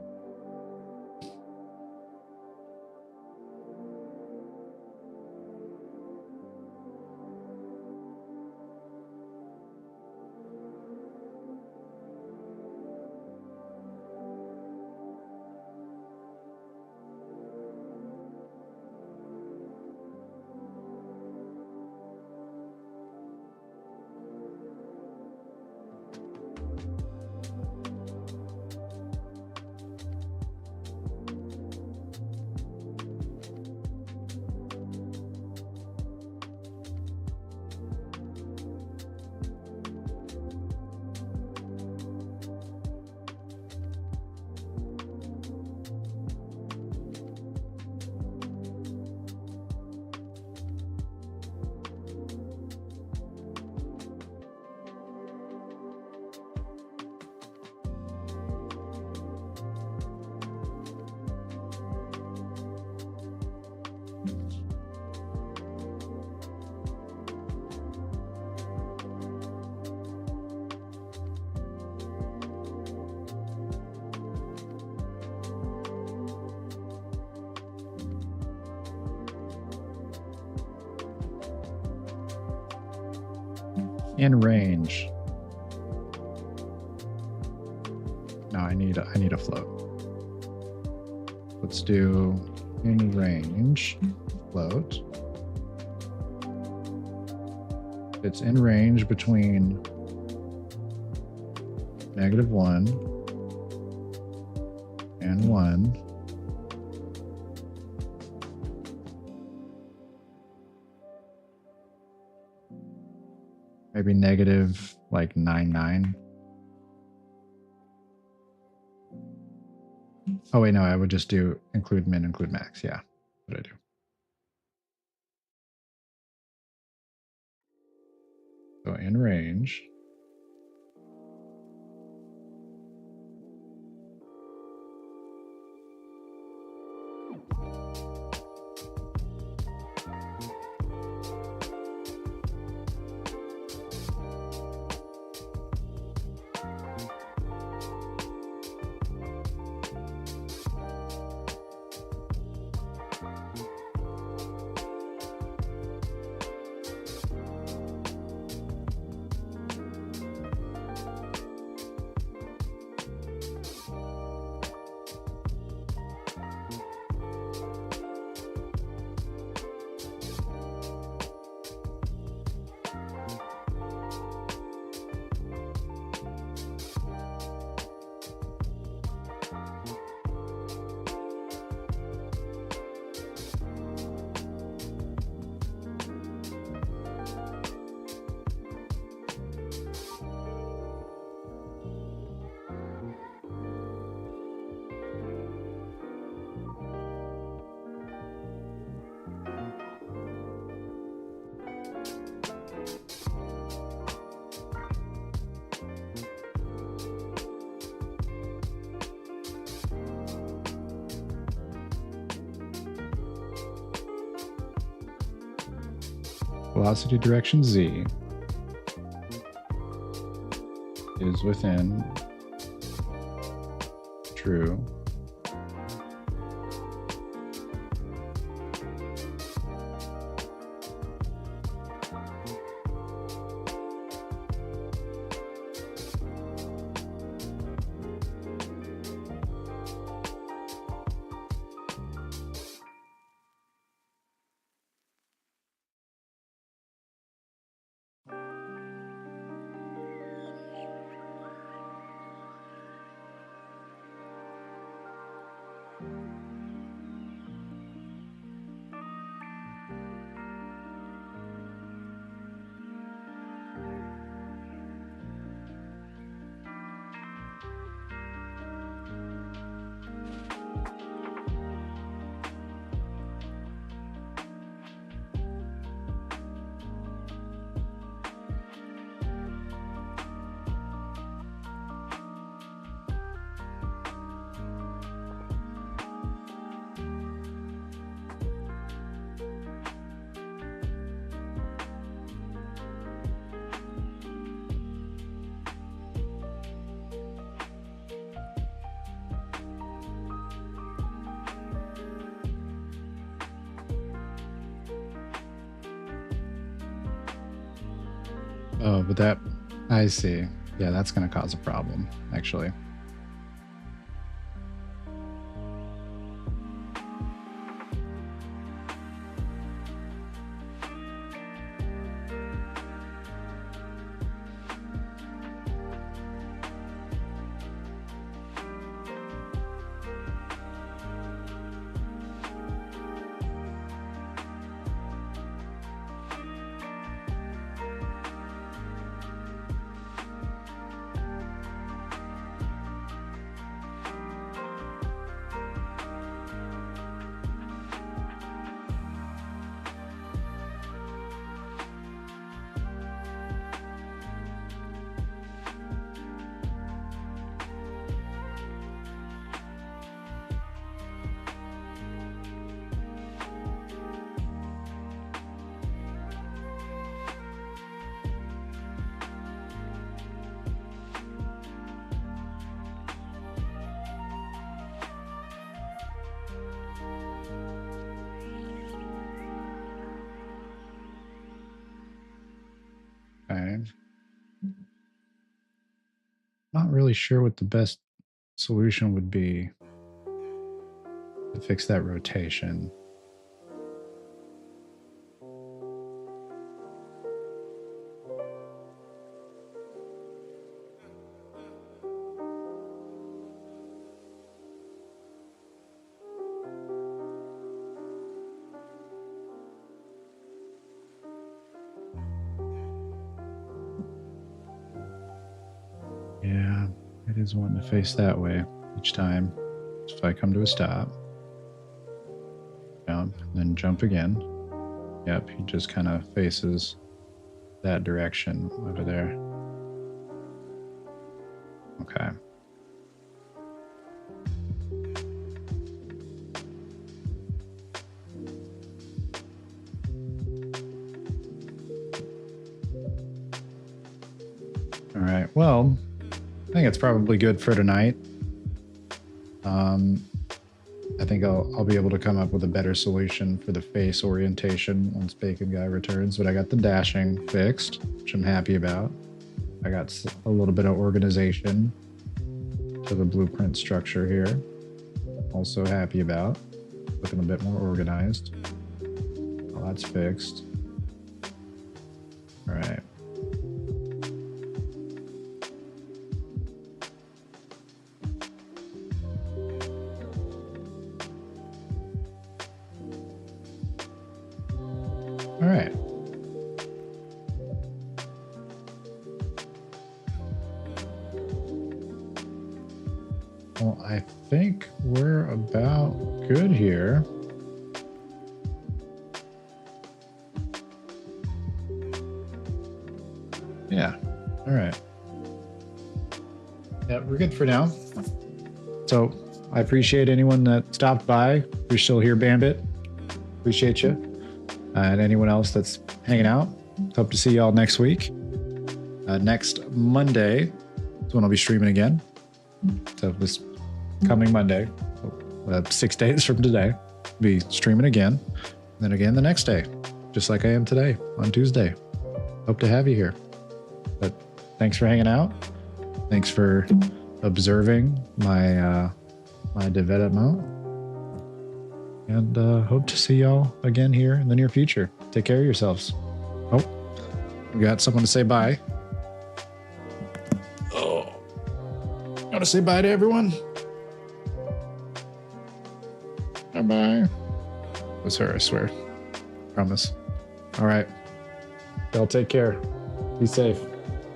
In range. No, I need a float. Let's do in range float. It's in range between -1 and 1. Maybe negative like 9.9. Oh wait, no, I would just do include min, include max. Yeah, what I do. So in range. Velocity direction z is within true Oh, but that, I see. Yeah, that's going to cause a problem, actually. Not really sure what the best solution would be to fix that rotation. Yeah, it is wanting to face that way each time. So if I come to a stop, jump, then jump again. Yep, he just kind of faces that direction over there. Okay. All right. Well, I think it's probably good for tonight. I think I'll be able to come up with a better solution for the face orientation once Bacon Guy returns. But I got the dashing fixed, which I'm happy about. I got a little bit of organization to the blueprint structure here. Also happy about. Looking a bit more organized. Well, that's fixed. All right. All right. Well, I think we're about good here. Yeah. All right. Yeah, we're good for now. So I appreciate anyone that stopped by. If you're still here, Bandit. Appreciate you. And anyone else that's hanging out. Hope to see y'all next week. Next Monday is when I'll be streaming again. So this coming Monday, 6 days from today, I'll be streaming again. And then again the next day, just like I am today on Tuesday. Hope to have you here. But thanks for hanging out. Thanks for observing my my development. And hope to see y'all again here in the near future. Take care of yourselves. Oh, we got someone to say bye. Oh, you want to say bye to everyone? Bye-bye. It was her, I swear. Promise. All right. Y'all take care. Be safe.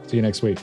See you next week.